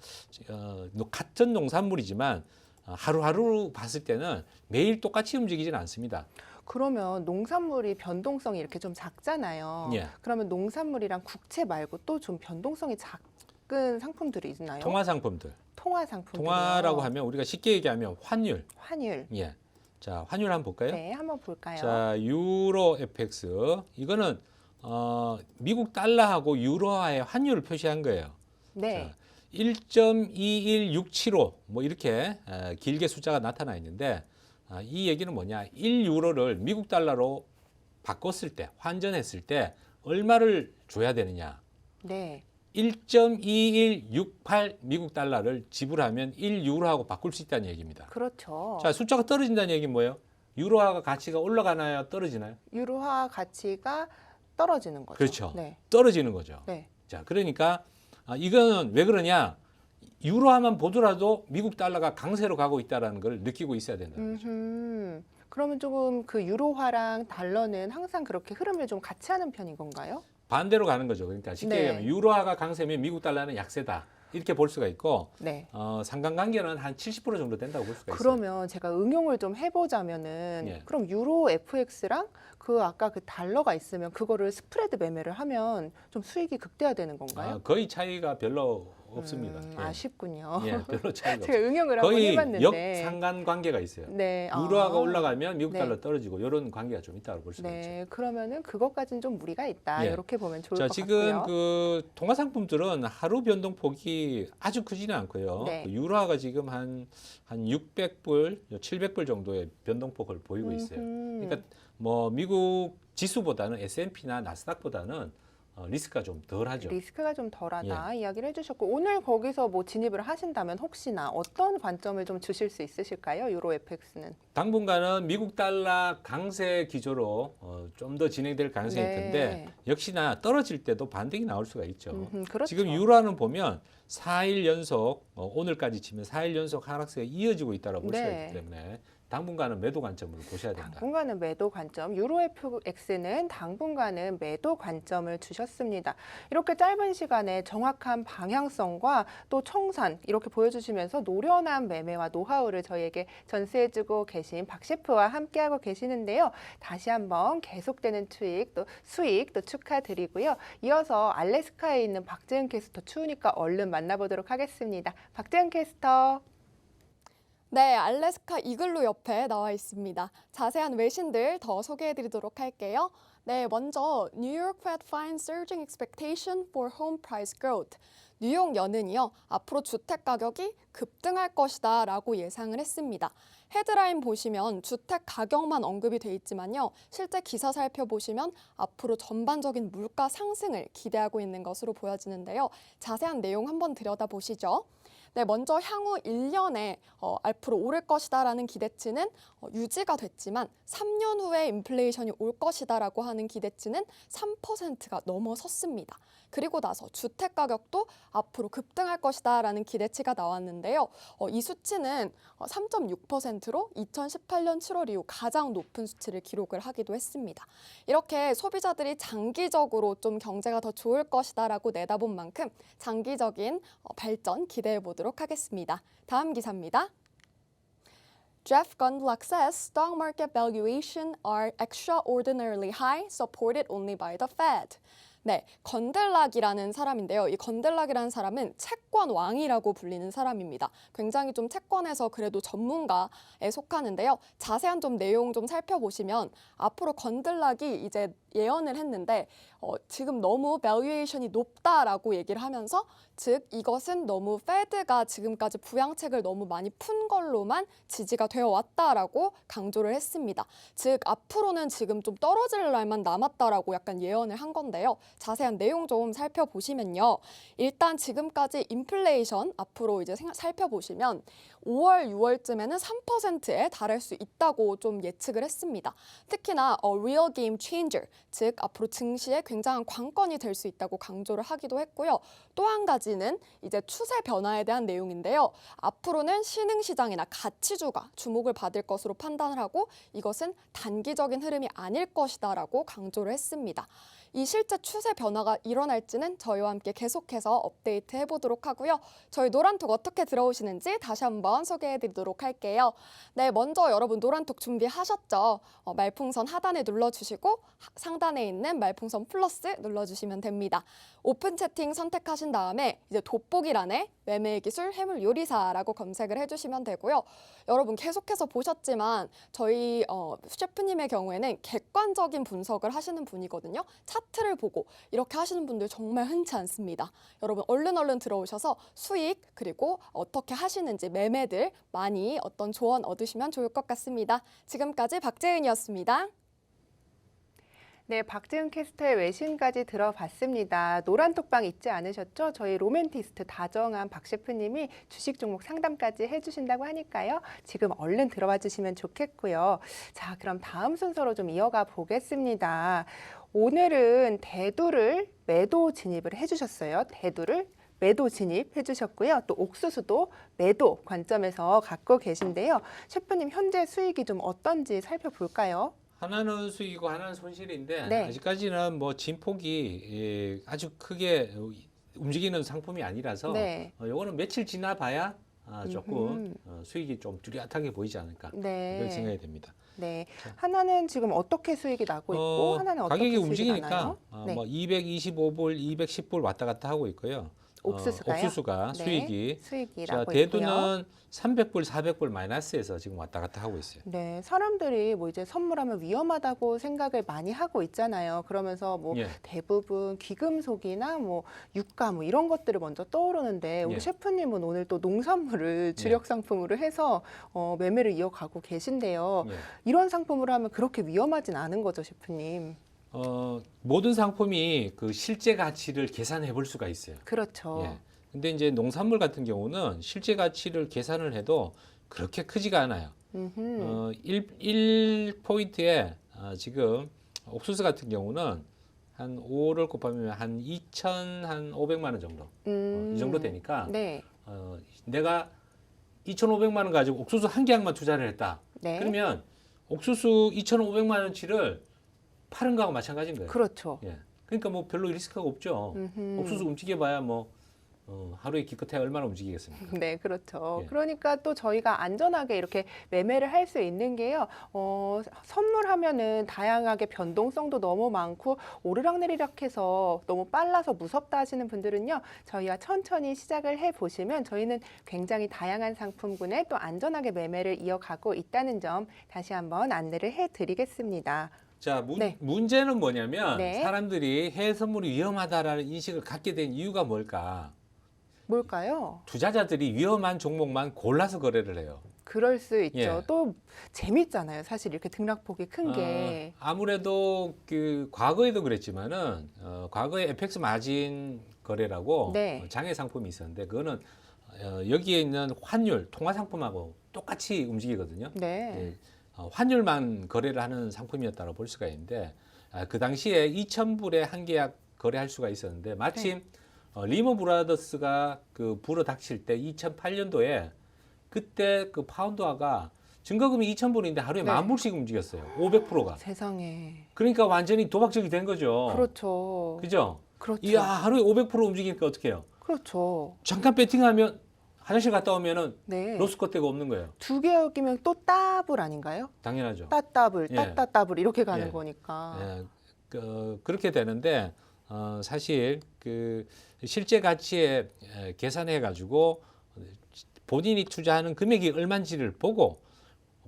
같은 농산물이지만 하루하루 봤을 때는 매일 똑같이 움직이지는 않습니다. 그러면 농산물이 변동성이 이렇게 좀 작잖아요. 예. 그러면 농산물이랑 국채 말고 또 좀 변동성이 작은 상품들이 있나요? 통화 상품들. 통화 상품들. 통화라고 하면 우리가 쉽게 얘기하면 환율. 환율. 예. 자, 환율 한번 볼까요? 네, 한번 볼까요? 자, 유로 FX. 이거는 미국 달러하고 유로화의 환율을 표시한 거예요. 네. 자, 1.21675 뭐 이렇게 길게 숫자가 나타나 있는데 이 얘기는 뭐냐? 1유로를 미국 달러로 바꿨을 때, 환전했을 때 얼마를 줘야 되느냐? 네. 1.2168 미국 달러를 지불하면 1유로하고 바꿀 수 있다는 얘기입니다. 그렇죠. 자, 숫자가 떨어진다는 얘기는 뭐예요? 유로화가 가치가 올라가나요? 떨어지나요? 유로화 가치가 떨어지는 거죠. 그렇죠. 네. 떨어지는 거죠. 네. 자, 그러니까 이거는 왜 그러냐? 유로화만 보더라도 미국 달러가 강세로 가고 있다는 걸 느끼고 있어야 된다는 거죠. 그러면 조금 그 유로화랑 달러는 항상 그렇게 흐름을 좀 같이 하는 편인 건가요? 반대로 가는 거죠. 그러니까 쉽게 네. 얘기하면 유로화가 강세면 미국 달러는 약세다. 이렇게 볼 수가 있고 네. 상관관계는 한 70% 정도 된다고 볼 수가 있어요. 그러면 제가 응용을 좀 해보자면은 예. 그럼 유로 FX랑 그 아까 그 달러가 있으면 그거를 스프레드 매매를 하면 좀 수익이 극대화되는 건가요? 거의 차이가 별로 없습니다. 예. 아쉽군요. 예, 별로 차이가 제가 없어요. 응용을 한번 거의 해봤는데. 역상관 관계가 있어요. 네. 유로화가 올라가면 미국 네. 달러 떨어지고 이런 관계가 좀 있다고 볼 수가 있죠. 네, 그러면은 그것까지는 좀 무리가 있다. 예. 이렇게 보면 좋을 자, 것 지금 같고요. 그 통화 상품들은 하루 변동폭이 아주 크지는 않고요. 네. 그 유로화가 지금 한 600불, 700불 정도의 변동폭을 보이고 있어요. 그러니까 뭐 미국 지수보다는 S&P나 나스닥보다는 리스크가 좀 덜하죠. 리스크가 좀 덜하다 예. 이야기를 해주셨고 오늘 거기서 뭐 진입을 하신다면 혹시나 어떤 관점을 좀 주실 수 있으실까요? 유로 FX는? 당분간은 미국 달러 강세 기조로 좀 더 진행될 가능성이 네. 있는데 역시나 떨어질 때도 반등이 나올 수가 있죠. 그렇죠. 지금 유로화는 보면 4일 연속 오늘까지 치면 4일 연속 하락세가 이어지고 있다고 볼 수가 네. 있기 때문에 당분간은 매도 관점으로 보셔야 된다. 당분간은 매도 관점, 유로 FX는 당분간은 매도 관점을 주셨습니다. 이렇게 짧은 시간에 정확한 방향성과 또 청산 이렇게 보여주시면서 노련한 매매와 노하우를 저희에게 전수해주고 계신 박 셰프와 함께하고 계시는데요. 다시 한번 계속되는 수익 또 축하드리고요. 이어서 알래스카에 있는 박재은 캐스터 추우니까 얼른 만나보도록 하겠습니다. 박재은 캐스터. 네, 알래스카 이글루 옆에 나와 있습니다. 자세한 외신들 더 소개해드리도록 할게요. 네, 먼저 뉴욕 Fed finds surging expectation for home price growth. 뉴욕 연은이요, 앞으로 주택 가격이 급등할 것이다 라고 예상을 했습니다. 헤드라인 보시면 주택 가격만 언급이 돼 있지만요, 실제 기사 살펴보시면 앞으로 전반적인 물가 상승을 기대하고 있는 것으로 보여지는데요. 자세한 내용 한번 들여다보시죠. 네, 먼저 향후 1년에 앞으로 오를 것이다라는 기대치는 유지가 됐지만 3년 후에 인플레이션이 올 것이다라고 하는 기대치는 3%가 넘어섰습니다. 그리고 나서 주택 가격도 앞으로 급등할 것이다라는 기대치가 나왔는데요. 이 수치는 3.6%로 2018년 7월 이후 가장 높은 수치를 기록을 하기도 했습니다. 이렇게 소비자들이 장기적으로 좀 경제가 더 좋을 것이다라고 내다본 만큼 장기적인 발전 기대해 보도록 하겠습니다. 다음 기사입니다. Jeff Gundlach says stock market valuation are extraordinarily high, supported only by the Fed. 네, 건들락이라는 사람인데요. 이 건들락이라는 사람은 채권 왕이라고 불리는 사람입니다. 굉장히 좀 채권에서 그래도 전문가에 속하는데요. 자세한 좀 내용 좀 살펴보시면 앞으로 건들락이 이제 예언을 했는데 지금 너무 밸류에이션이 높다라고 얘기를 하면서 즉 이것은 너무 페드가 지금까지 부양책을 너무 많이 푼 걸로만 지지가 되어 왔다라고 강조를 했습니다. 즉 앞으로는 지금 좀 떨어질 날만 남았다라고 약간 예언을 한 건데요. 자세한 내용 좀 살펴보시면요. 일단 지금까지 인플레이션 앞으로 이제 살펴보시면 5월, 6월쯤에는 3%에 달할 수 있다고 좀 예측을 했습니다. 특히나 real game changer, 즉 앞으로 증시에 굉장한 관건이 될 수 있다고 강조를 하기도 했고요. 또 한 가지는 이제 추세 변화에 대한 내용인데요. 앞으로는 신흥시장이나 가치주가 주목을 받을 것으로 판단을 하고 이것은 단기적인 흐름이 아닐 것이다라고 강조를 했습니다. 이 실제 추세 변화가 일어날지는 저희와 함께 계속해서 업데이트 해보도록 하고요. 저희 노란톡 어떻게 들어오시는지 다시 한번 소개해드리도록 할게요. 네, 먼저 여러분 노란톡 준비하셨죠? 말풍선 하단에 눌러주시고 상단에 있는 말풍선 플러스 눌러주시면 됩니다. 오픈 채팅 선택하신 다음에 이제 돋보기란에 매매의 기술 해물 요리사라고 검색을 해주시면 되고요. 여러분 계속해서 보셨지만 저희 셰프님의 경우에는 객관적인 분석을 하시는 분이거든요. 차트를 보고 이렇게 하시는 분들 정말 흔치 않습니다. 여러분 얼른 들어오셔서 수익 그리고 어떻게 하시는지 매매들 많이 어떤 조언 얻으시면 좋을 것 같습니다. 지금까지 박재은이었습니다. 네, 박재은 캐스터의 외신까지 들어봤습니다. 노란톡방 잊지 않으셨죠? 저희 로맨티스트 다정한 박 셰프님이 주식 종목 상담까지 해주신다고 하니까요. 지금 얼른 들어와 주시면 좋겠고요. 자, 그럼 다음 순서로 좀 이어가 보겠습니다. 오늘은 대두를 매도 진입을 해주셨어요. 대두를 매도 진입해 주셨고요. 또 옥수수도 매도 관점에서 갖고 계신데요. 셰프님 현재 수익이 좀 어떤지 살펴볼까요? 하나는 수익이고 하나는 손실인데 네. 아직까지는 뭐 진폭이 아주 크게 움직이는 상품이 아니라서 네. 요거는 며칠 지나봐야 조금 수익이 좀 뚜렷하게 보이지 않을까 네. 이렇게 생각이 됩니다. 네, 하나는 지금 어떻게 수익이 나고 있고 하나는 어떻게 가격이 수익이 움직이니까 나나요? 네. 뭐 225불, 210불 왔다 갔다 하고 있고요. 옥수수가요? 옥수수가 네, 수익이 수익이라고 자, 있고요. 대두는 300불, 400불 마이너스에서 지금 왔다 갔다 하고 있어요. 네, 사람들이 뭐 이제 선물하면 위험하다고 생각을 많이 하고 있잖아요. 그러면서 뭐 예. 대부분 귀금속이나 뭐 유가 뭐 이런 것들을 먼저 떠오르는데 우리 예. 셰프님은 오늘 또 농산물을 주력 상품으로 해서 매매를 이어가고 계신데요. 예. 이런 상품으로 하면 그렇게 위험하진 않은 거죠, 셰프님? 모든 상품이 그 실제 가치를 계산해 볼 수가 있어요. 그렇죠. 예. 근데 이제 농산물 같은 경우는 실제 가치를 계산을 해도 그렇게 크지가 않아요. 음흠. 1포인트에 지금 옥수수 같은 경우는 한 5를 곱하면 한 2,500만 원 정도. 이 정도 되니까 네. 내가 2,500만 원 가지고 옥수수 한 개약만 투자를 했다. 네. 그러면 옥수수 2,500만 원치를 파는 거하고 마찬가지인 거예요. 그렇죠. 예. 그러니까 뭐 별로 리스크가 없죠. 음흠. 옥수수 움직여봐야 뭐 하루에 기껏해 얼마나 움직이겠습니까? 네, 그렇죠. 예. 그러니까 또 저희가 안전하게 이렇게 매매를 할 수 있는 게요. 선물하면은 다양하게 변동성도 너무 많고 오르락내리락 해서 너무 빨라서 무섭다 하시는 분들은요. 저희와 천천히 시작을 해 보시면 저희는 굉장히 다양한 상품군에 또 안전하게 매매를 이어가고 있다는 점 다시 한번 안내를 해 드리겠습니다. 자, 네. 문제는 뭐냐면 네. 사람들이 해외 선물이 위험하다라는 인식을 갖게 된 이유가 뭘까? 뭘까요? 투자자들이 위험한 종목만 골라서 거래를 해요. 그럴 수 있죠. 예. 또 재밌잖아요. 사실 이렇게 등락폭이 큰 게. 아무래도 그 과거에도 그랬지만은 과거에 FX 마진 거래라고 네. 장외 상품이 있었는데 그거는 여기에 있는 환율 통화 상품하고 똑같이 움직이거든요. 네. 예, 환율만 거래를 하는 상품이었다고 볼 수가 있는데 그 당시에 2,000불에 한 계약 거래할 수가 있었는데 마침 리먼 브라더스가 그 불어 닥칠 때 2008년도에 그때 그 파운드화가 증거금이 2,000불인데 하루에 네. 10,000불씩 움직였어요. 500%가. 세상에. 그러니까 완전히 도박적이 된 거죠. 그렇죠. 그죠? 그렇죠. 이야, 하루에 500% 움직이니까 어떻게 해요? 그렇죠. 잠깐 배팅하면 화장실 갔다 오면은 네. 로스컷대가 없는 거예요. 두 개역이면 또 따블 아닌가요? 당연하죠. 따따블, 예. 따따따블 이렇게 가는 예. 거니까. 예, 그렇게 되는데 사실 그 실제 가치에 계산해 가지고 본인이 투자하는 금액이 얼마인지를 보고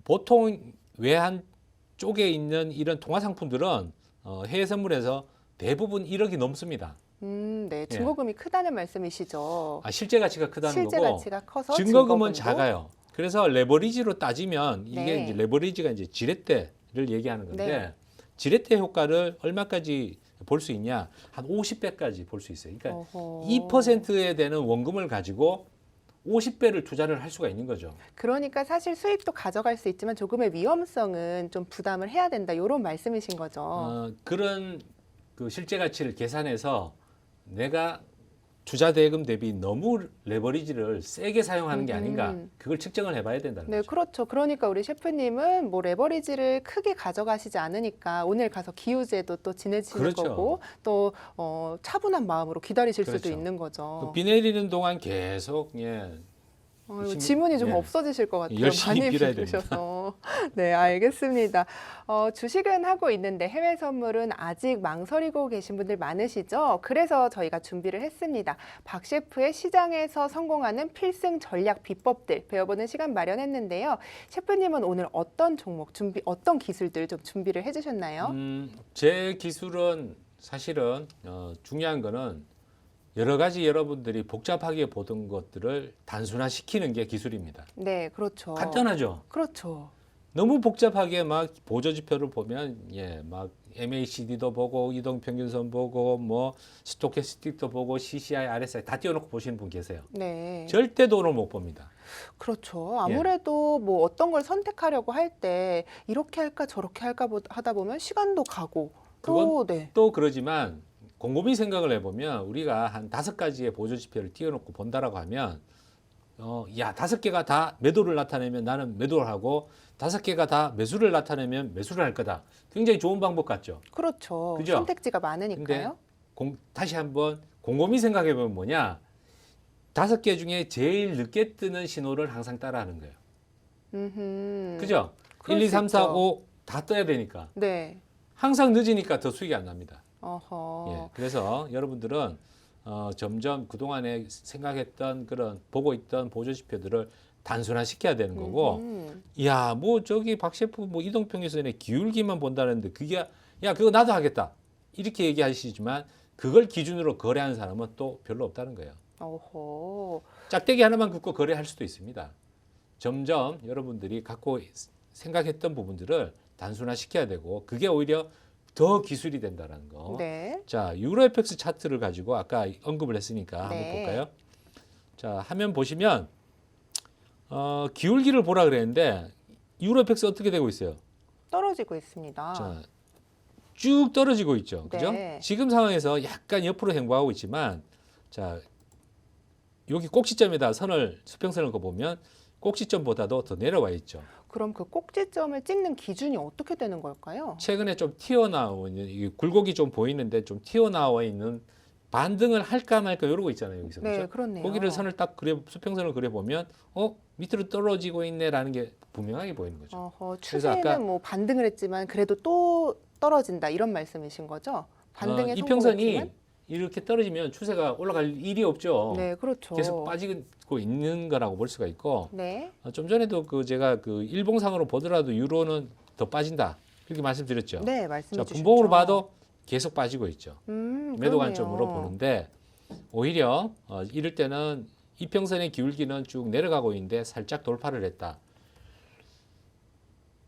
보통 외환 쪽에 있는 이런 통화 상품들은 해외 선물에서 대부분 1억이 넘습니다. 네. 증거금이 크다는 말씀이시죠. 실제 가치가 크다는 실제 거고 가치가 커서 증거금은 증거금도? 작아요. 그래서 레버리지로 따지면 이게 네. 이제 레버리지가 이제 지렛대를 얘기하는 건데 네. 지렛대 효과를 얼마까지 볼 수 있냐? 한 50배까지 볼 수 있어요. 그러니까 어허. 2%에 되는 원금을 가지고 50배를 투자를 할 수가 있는 거죠. 그러니까 사실 수익도 가져갈 수 있지만 조금의 위험성은 좀 부담을 해야 된다. 이런 말씀이신 거죠. 그런 그 실제 가치를 계산해서 내가 투자 대금 대비 너무 레버리지를 세게 사용하는 게 아닌가 그걸 측정을 해봐야 된다는 네, 거죠. 그렇죠. 그러니까 우리 셰프님은 뭐 레버리지를 크게 가져가시지 않으니까 오늘 가서 기우제도 또 지내시는 그렇죠. 거고 또 차분한 마음으로 기다리실 수도 그렇죠. 있는 거죠. 비 내리는 동안 계속 이거 지문이 좀 예. 없어지실 것 같아요. 열심히 많이 빌어야 빌으셔서. 네, 알겠습니다. 주식은 하고 있는데 해외 선물은 아직 망설이고 계신 분들 많으시죠? 그래서 저희가 준비를 했습니다. 박 셰프의 시장에서 성공하는 필승 전략 비법들 배워보는 시간 마련했는데요. 셰프님은 오늘 어떤 종목 어떤 기술들 좀 준비를 해주셨나요? 제 기술은 사실은 중요한 거는 여러 가지 여러분들이 복잡하게 보던 것들을 단순화시키는 게 기술입니다. 네, 그렇죠. 간단하죠. 그렇죠. 너무 복잡하게 막 보조지표를 보면 막 MACD도 보고 이동평균선 보고 뭐 스토캐스틱도 보고 CCI, RSI 다 띄워놓고 보시는 분 계세요. 네. 절대 돈을 못 봅니다. 그렇죠. 아무래도 뭐 어떤 걸 선택하려고 할 때 이렇게 할까 저렇게 할까 하다 보면 시간도 가고 또 네. 또 그러지만 곰곰이 생각을 해보면 우리가 한 5가지의 보조지표를 띄워놓고 본다라고 하면 5개가 다 매도를 나타내면 나는 매도를 하고 5개가 다 매수를 나타내면 매수를 할 거다. 굉장히 좋은 방법 같죠. 그렇죠. 그죠? 선택지가 많으니까요. 다시 한번 곰곰이 생각해 보면 뭐냐? 5개 중에 제일 늦게 뜨는 신호를 항상 따라하는 거예요. 그죠? 그럴 1, 2, 수 3, 4, 있죠. 5 다 떠야 되니까. 네. 항상 늦으니까 더 수익이 안 납니다. 어허. 그래서 여러분들은 점점 그동안에 생각했던 그런 보고 있던 보조 지표들을 단순화시켜야 되는 거고, 야, 뭐 저기 박 셰프 뭐 이동평균선의 기울기만 본다는데 그게 야 그거 나도 하겠다 이렇게 얘기하시지만 그걸 기준으로 거래하는 사람은 또 별로 없다는 거예요. 어허. 짝대기 하나만 긋고 거래할 수도 있습니다. 점점 여러분들이 갖고 생각했던 부분들을 단순화시켜야 되고 그게 오히려 더 기술이 된다는 거. 네. 자, 유로FX 차트를 가지고 아까 언급을 했으니까 한번 네. 볼까요? 자, 화면 보시면 기울기를 보라 그랬는데 유로FX 어떻게 되고 있어요? 떨어지고 있습니다. 자, 쭉 떨어지고 있죠. 그죠? 네. 지금 상황에서 약간 옆으로 행보하고 있지만 자, 여기 꼭지점에다 수평선을 보면 꼭지점보다도 더 내려와 있죠. 그럼 그 꼭지점을 찍는 기준이 어떻게 되는 걸까요? 최근에 좀 튀어나와 있는 이 굴곡이 좀 보이는데 좀 튀어나와 있는 반등을 할까 말까 이러고 있잖아요. 여기서. 네, 그죠? 그렇네요. 거기를 선을 딱 수평선을 그려 보면 밑으로 떨어지고 있네라는 게 분명하게 보이는 거죠. 어허, 그래서 아까 추세는 뭐 반등을 했지만 그래도 또 떨어진다 이런 말씀이신 거죠? 반등에 이평선이 성공했지만? 이렇게 떨어지면 추세가 올라갈 일이 없죠. 네, 그렇죠. 계속 빠지고 있는 거라고 볼 수가 있고 네. 좀 전에도 제가 일봉상으로 보더라도 유로는 더 빠진다 이렇게 말씀드렸죠. 네, 말씀해 자, 주셨죠. 분봉으로 봐도 계속 빠지고 있죠. 매도 그러네요. 관점으로 보는데 오히려 이럴 때는 이평선의 기울기는 쭉 내려가고 있는데 살짝 돌파를 했다.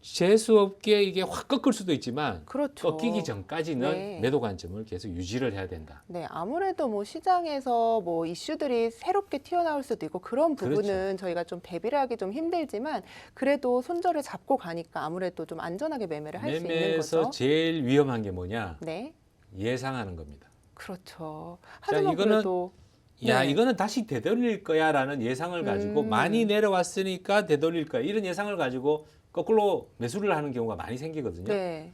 재수 없게 이게 확 꺾을 수도 있지만 그렇죠. 꺾이기 전까지는 네. 매도 관점을 계속 유지를 해야 된다. 네, 아무래도 뭐 시장에서 뭐 이슈들이 새롭게 튀어나올 수도 있고 그런 부분은 그렇죠. 저희가 좀 대비를 하기 좀 힘들지만 그래도 손절을 잡고 가니까 아무래도 좀 안전하게 매매를 할 수 있는 매매에서 거죠. 제일 위험한 게 뭐냐? 네, 예상하는 겁니다. 그렇죠. 하지만 이거는 그래도 야, 네. 이거는 다시 되돌릴 거야라는 예상을 가지고 많이 내려왔으니까 되돌릴 거야. 이런 예상을 가지고 거꾸로 매수를 하는 경우가 많이 생기거든요. 네.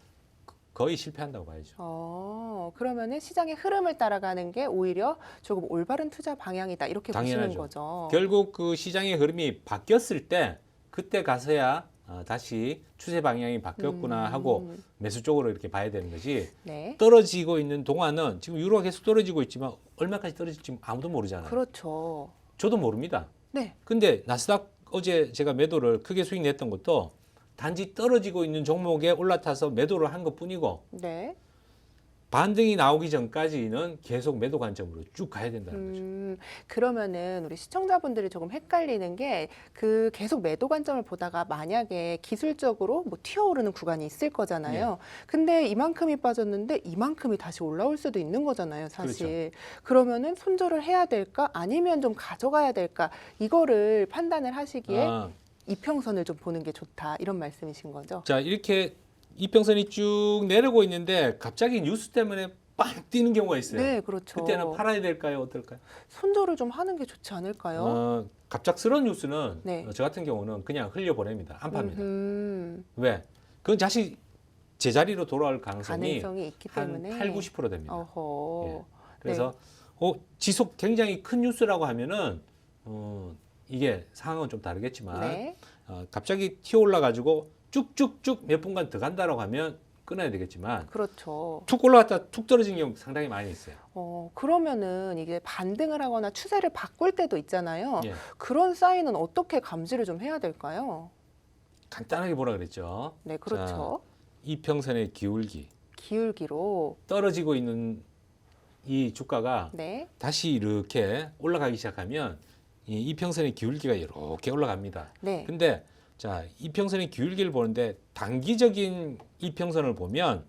거의 실패한다고 봐야죠. 그러면은 시장의 흐름을 따라가는 게 오히려 조금 올바른 투자 방향이다 이렇게 보시는 당연하죠. 거죠. 결국 그 시장의 흐름이 바뀌었을 때 그때 가서야 다시 추세 방향이 바뀌었구나 하고 매수 쪽으로 이렇게 봐야 되는 거지. 네. 떨어지고 있는 동안은 지금 유로가 계속 떨어지고 있지만 얼마까지 떨어질지 아무도 모르잖아요. 그렇죠. 저도 모릅니다. 네. 근데 나스닥 어제 제가 매도를 크게 수익 냈던 것도 단지 떨어지고 있는 종목에 올라타서 매도를 한 것뿐이고 네. 반등이 나오기 전까지는 계속 매도 관점으로 쭉 가야 된다는 거죠. 그러면은 우리 시청자분들이 조금 헷갈리는 게 그 계속 매도 관점을 보다가 만약에 기술적으로 뭐 튀어오르는 구간이 있을 거잖아요. 근데 이만큼이 빠졌는데 이만큼이 다시 올라올 수도 있는 거잖아요, 사실. 그러면은 손절을 해야 될까? 아니면 좀 가져가야 될까? 이거를 판단을 하시기에 이평선을 좀 보는 게 좋다. 이런 말씀이신 거죠? 자, 이렇게 이평선이 쭉 내려오고 있는데 갑자기 뉴스 때문에 빵 뛰는 경우가 있어요. 네, 그렇죠. 그때는 팔아야 될까요? 어떨까요? 손절을 좀 하는 게 좋지 않을까요? 갑작스러운 뉴스는 네. 저 같은 경우는 그냥 흘려보냅니다. 안 팝니다. 음흠. 왜? 그건 다시 제자리로 돌아올 가능성이 있기 한 때문에 8~90% 됩니다. 어허. 예. 그래서 지속 굉장히 큰 뉴스라고 하면은 이게 상황은 좀 다르겠지만 네. 갑자기 튀어 올라가지고 쭉쭉쭉 몇 분간 더 간다라고 하면 끊어야 되겠지만 그렇죠. 툭 올라갔다 툭 떨어진 경우 상당히 많이 있어요. 그러면은 이게 반등을 하거나 추세를 바꿀 때도 있잖아요. 예. 그런 사인은 어떻게 감지를 좀 해야 될까요? 간단하게 보라 그랬죠. 네, 그렇죠. 이평선의 기울기 기울기로. 떨어지고 있는 이 주가가 네. 다시 이렇게 올라가기 시작하면 이 이평선의 기울기가 이렇게 올라갑니다. 네. 근데 자, 이평선의 기울기를 보는데 단기적인 이평선을 보면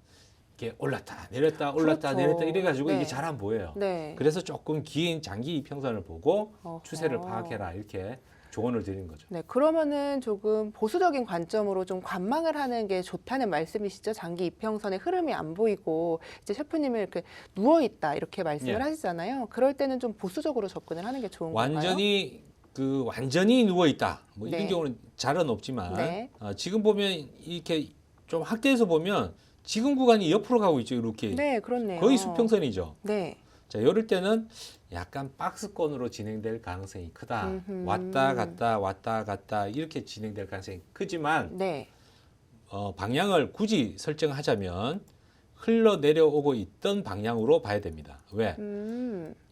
이렇게 올랐다 내렸다 올랐다 그렇죠. 내렸다 이래가지고 네. 이게 잘 안 보여요. 네. 그래서 조금 긴 장기 이평선을 보고 어허. 추세를 파악해라 이렇게 조언을 드리는 거죠. 네, 그러면은 조금 보수적인 관점으로 좀 관망을 하는 게 좋다는 말씀이시죠? 장기 이평선의 흐름이 안 보이고 이제 셰프님이 이렇게 누워 있다 이렇게 말씀을 예. 하시잖아요. 그럴 때는 좀 보수적으로 접근을 하는 게 좋은 건가요? 완전히 누워 있다. 뭐 이런 네. 경우는 잘은 없지만 네. 지금 보면 이렇게 좀 확대해서 보면 지금 구간이 옆으로 가고 있죠. 이렇게 네, 그렇네요. 거의 수평선이죠. 네. 자, 이럴 때는 약간 박스권으로 진행될 가능성이 크다. 음흠. 왔다 갔다 이렇게 진행될 가능성이 크지만 네. 방향을 굳이 설정하자면 흘러 내려오고 있던 방향으로 봐야 됩니다. 왜?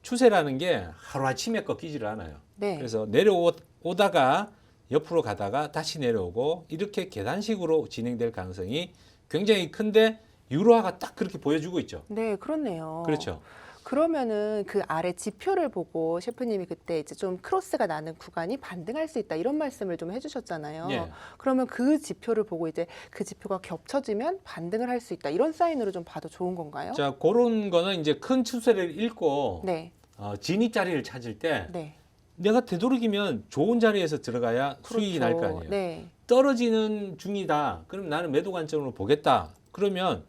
추세라는 게 하루아침에 꺾이지를 않아요. 네. 그래서 내려오다가 옆으로 가다가 다시 내려오고 이렇게 계단식으로 진행될 가능성이 굉장히 큰데 유로화가 딱 그렇게 보여주고 있죠. 네, 그렇네요. 그렇죠. 그러면은 그 아래 지표를 보고 셰프님이 그때 이제 좀 크로스가 나는 구간이 반등할 수 있다 이런 말씀을 좀 해주셨잖아요. 예. 그러면 그 지표를 보고 이제 그 지표가 겹쳐지면 반등을 할 수 있다 이런 사인으로 좀 봐도 좋은 건가요? 자, 그런 거는 이제 큰 추세를 읽고 네, 진입 자리를 찾을 때 네, 내가 되도록이면 좋은 자리에서 들어가야 수익이 날 거 아니에요. 네, 떨어지는 중이다. 그럼 나는 매도 관점으로 보겠다. 그러면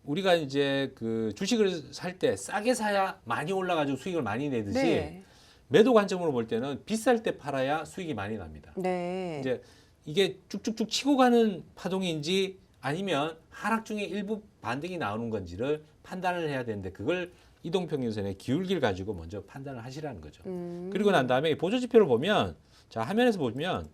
우리가 이제 그 주식을 살 때 싸게 사야 많이 올라가지고 수익을 많이 내듯이 네, 매도 관점으로 볼 때는 비쌀 때 팔아야 수익이 많이 납니다. 네. 이제 이게 쭉쭉쭉 치고 가는 파동인지 아니면 하락 중에 일부 반등이 나오는 건지를 판단을 해야 되는데 그걸 이동평균선의 기울기를 가지고 먼저 판단을 하시라는 거죠. 그리고 난 다음에 보조 지표를 보면 자 화면에서 보면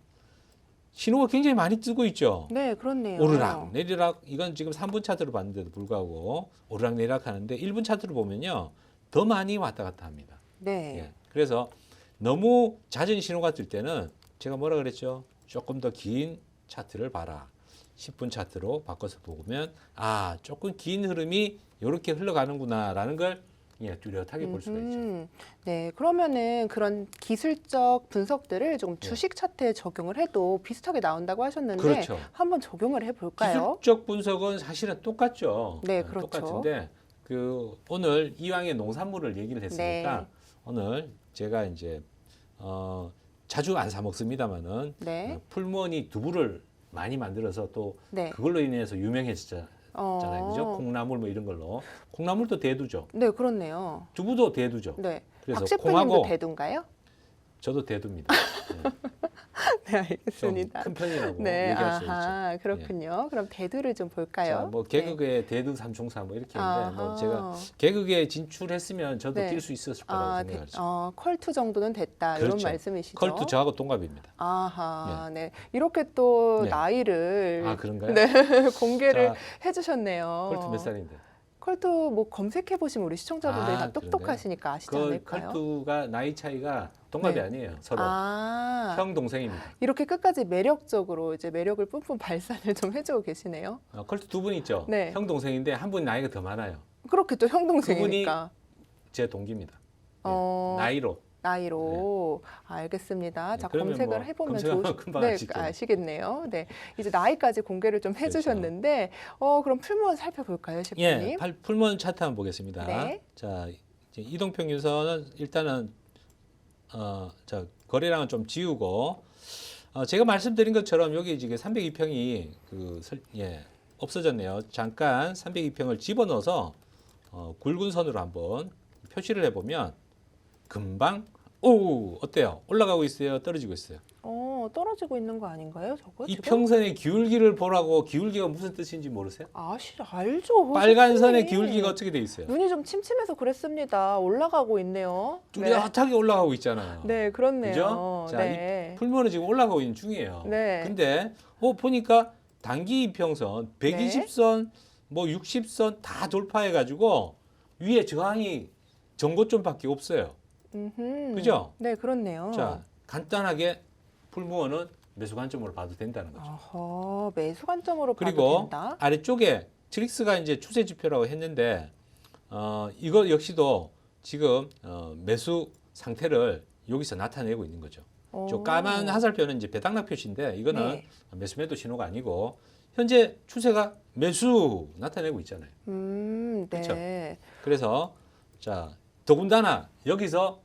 신호가 굉장히 많이 뜨고 있죠. 네, 그렇네요. 오르락 내리락 이건 지금 3분 차트로 봤는데도 불구하고 오르락 내리락 하는데 1분 차트로 보면요 더 많이 왔다 갔다 합니다. 네, 예. 그래서 너무 잦은 신호가 뜰 때는 제가 뭐라 그랬죠? 조금 더 긴 차트를 봐라. 10분 차트로 바꿔서 보면 아 조금 긴 흐름이 이렇게 흘러가는구나라는 걸 예, 뚜렷하게 볼 수가 있죠. 네, 그러면은 그런 기술적 분석들을 조금 예. 주식 차트에 적용을 해도 비슷하게 나온다고 하셨는데 그렇죠. 한번 적용을 해볼까요? 기술적 분석은 사실은 똑같죠. 네, 그렇죠. 똑같은데 그 오늘 이왕에 농산물을 얘기를 했으니까 네. 오늘 제가 이제 자주 안 사 먹습니다만은 네, 풀무원이 두부를 많이 만들어서 또 네. 그걸로 인해서 유명해졌잖아요. 그죠? 어, 콩나물 뭐 이런 걸로. 콩나물도 대두죠. 네, 그렇네요. 두부도 대두죠. 네, 그래서 박 셰프님도 콩하고 대두인가요? 저도 대두입니다. 네, 알겠습니다. 큰 편이라고 네, 얘기할 수 있죠. 아하, 그렇군요. 그럼 대두를 좀 볼까요? 자, 뭐 개그계 대두 삼총사 뭐 이렇게 있는데 뭐 아하. 제가 개그계에 진출했으면 저도 네. 뛸 수 있었을 거라고 생각하죠. 컬투 정도는 됐다 이런 그렇죠. 말씀이시죠? 컬투 저하고 동갑입니다. 아하, 네. 이렇게 또 네. 나이를 아 그런가요? 네, 공개를 자, 해주셨네요. 컬투 몇 살인데? 컬투 뭐 검색해 보시면 우리 시청자분들이 아, 다 똑똑하시니까 아시지 않을까요? 컬투가 나이 차이가 동갑이 네. 아니에요. 서로 아, 형 동생입니다. 이렇게 끝까지 매력적으로 이제 매력을 뿜뿜 발산을 좀 해주고 계시네요. 컬투 두 분 있죠. 네. 형 동생인데 한 분 나이가 더 많아요. 그렇게 또 형 동생이니까 제 동기입니다. 예, 어, 나이로. 나이로 알겠습니다. 네, 자 그러면 검색을 뭐 해보면 검색하면 금방 네, 아시죠. 아시겠네요. 네, 이제 나이까지 공개를 좀 해주셨는데 그럼 풀무원 살펴볼까요, 셰프님? 예, 풀무원 차트 한번 보겠습니다. 네. 자, 이제 이동평균선은 일단은 자 거래량은 좀 지우고 제가 말씀드린 것처럼 여기 지금 302평이 없어졌네요. 잠깐 302평을 집어넣어서 굵은 선으로 한번 표시를 해보면 금방 어때요? 올라가고 있어요? 떨어지고 있어요? 떨어지고 있는 거 아닌가요, 저거 이 지금? 평선의 기울기를 보라고 기울기가 무슨 뜻인지 모르세요? 알죠. 빨간 선의 셰프님. 기울기가 어떻게 돼 있어요? 눈이 좀 침침해서 그랬습니다. 올라가고 있네요. 뚜렷하게 올라가고 있잖아요. 네, 그렇네요. 그죠? 자, 네. 이 풀무원은 지금 올라가고 있는 중이에요. 네. 근데 보니까 단기 이평선, 120선, 뭐 60선 다 돌파해 가지고 위에 저항이 전고점밖에 없어요. 그죠? 네, 그렇네요. 자, 간단하게 풀무원은 매수 관점으로 봐도 된다는 거죠. 어허, 매수 관점으로 봐도 그리고 된다. 아래쪽에 트릭스가 이제 추세 지표라고 했는데 이거 역시도 지금 매수 상태를 여기서 나타내고 있는 거죠. 저 까만 화살표는 이제 배당락 표시인데 이거는 네. 매수 매도 신호가 아니고 현재 추세가 매수 나타내고 있잖아요. 네. 그렇죠? 그래서 자 더군다나 여기서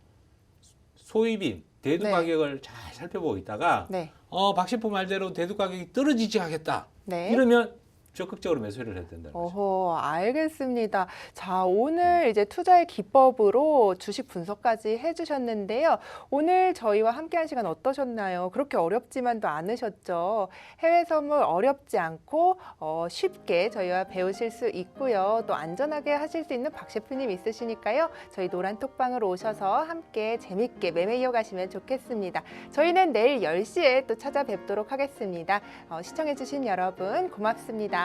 소위빈 대두 네. 가격을 잘 살펴보고 있다가 네. 박 셰프 말대로 대두 가격이 떨어지지 하겠다. 네. 이러면 적극적으로 매수를 해야 된다는 거죠. 어허, 알겠습니다. 자, 오늘 이제 투자의 기법으로 주식 분석까지 해주셨는데요. 오늘 저희와 함께한 시간 어떠셨나요? 그렇게 어렵지만도 않으셨죠? 해외 선물 어렵지 않고 쉽게 저희와 배우실 수 있고요. 또 안전하게 하실 수 있는 박 셰프님 있으시니까요. 저희 노란 톡방으로 오셔서 함께 재밌게 매매 이어가시면 좋겠습니다. 저희는 내일 10시에 또 찾아뵙도록 하겠습니다. 시청해주신 여러분 고맙습니다.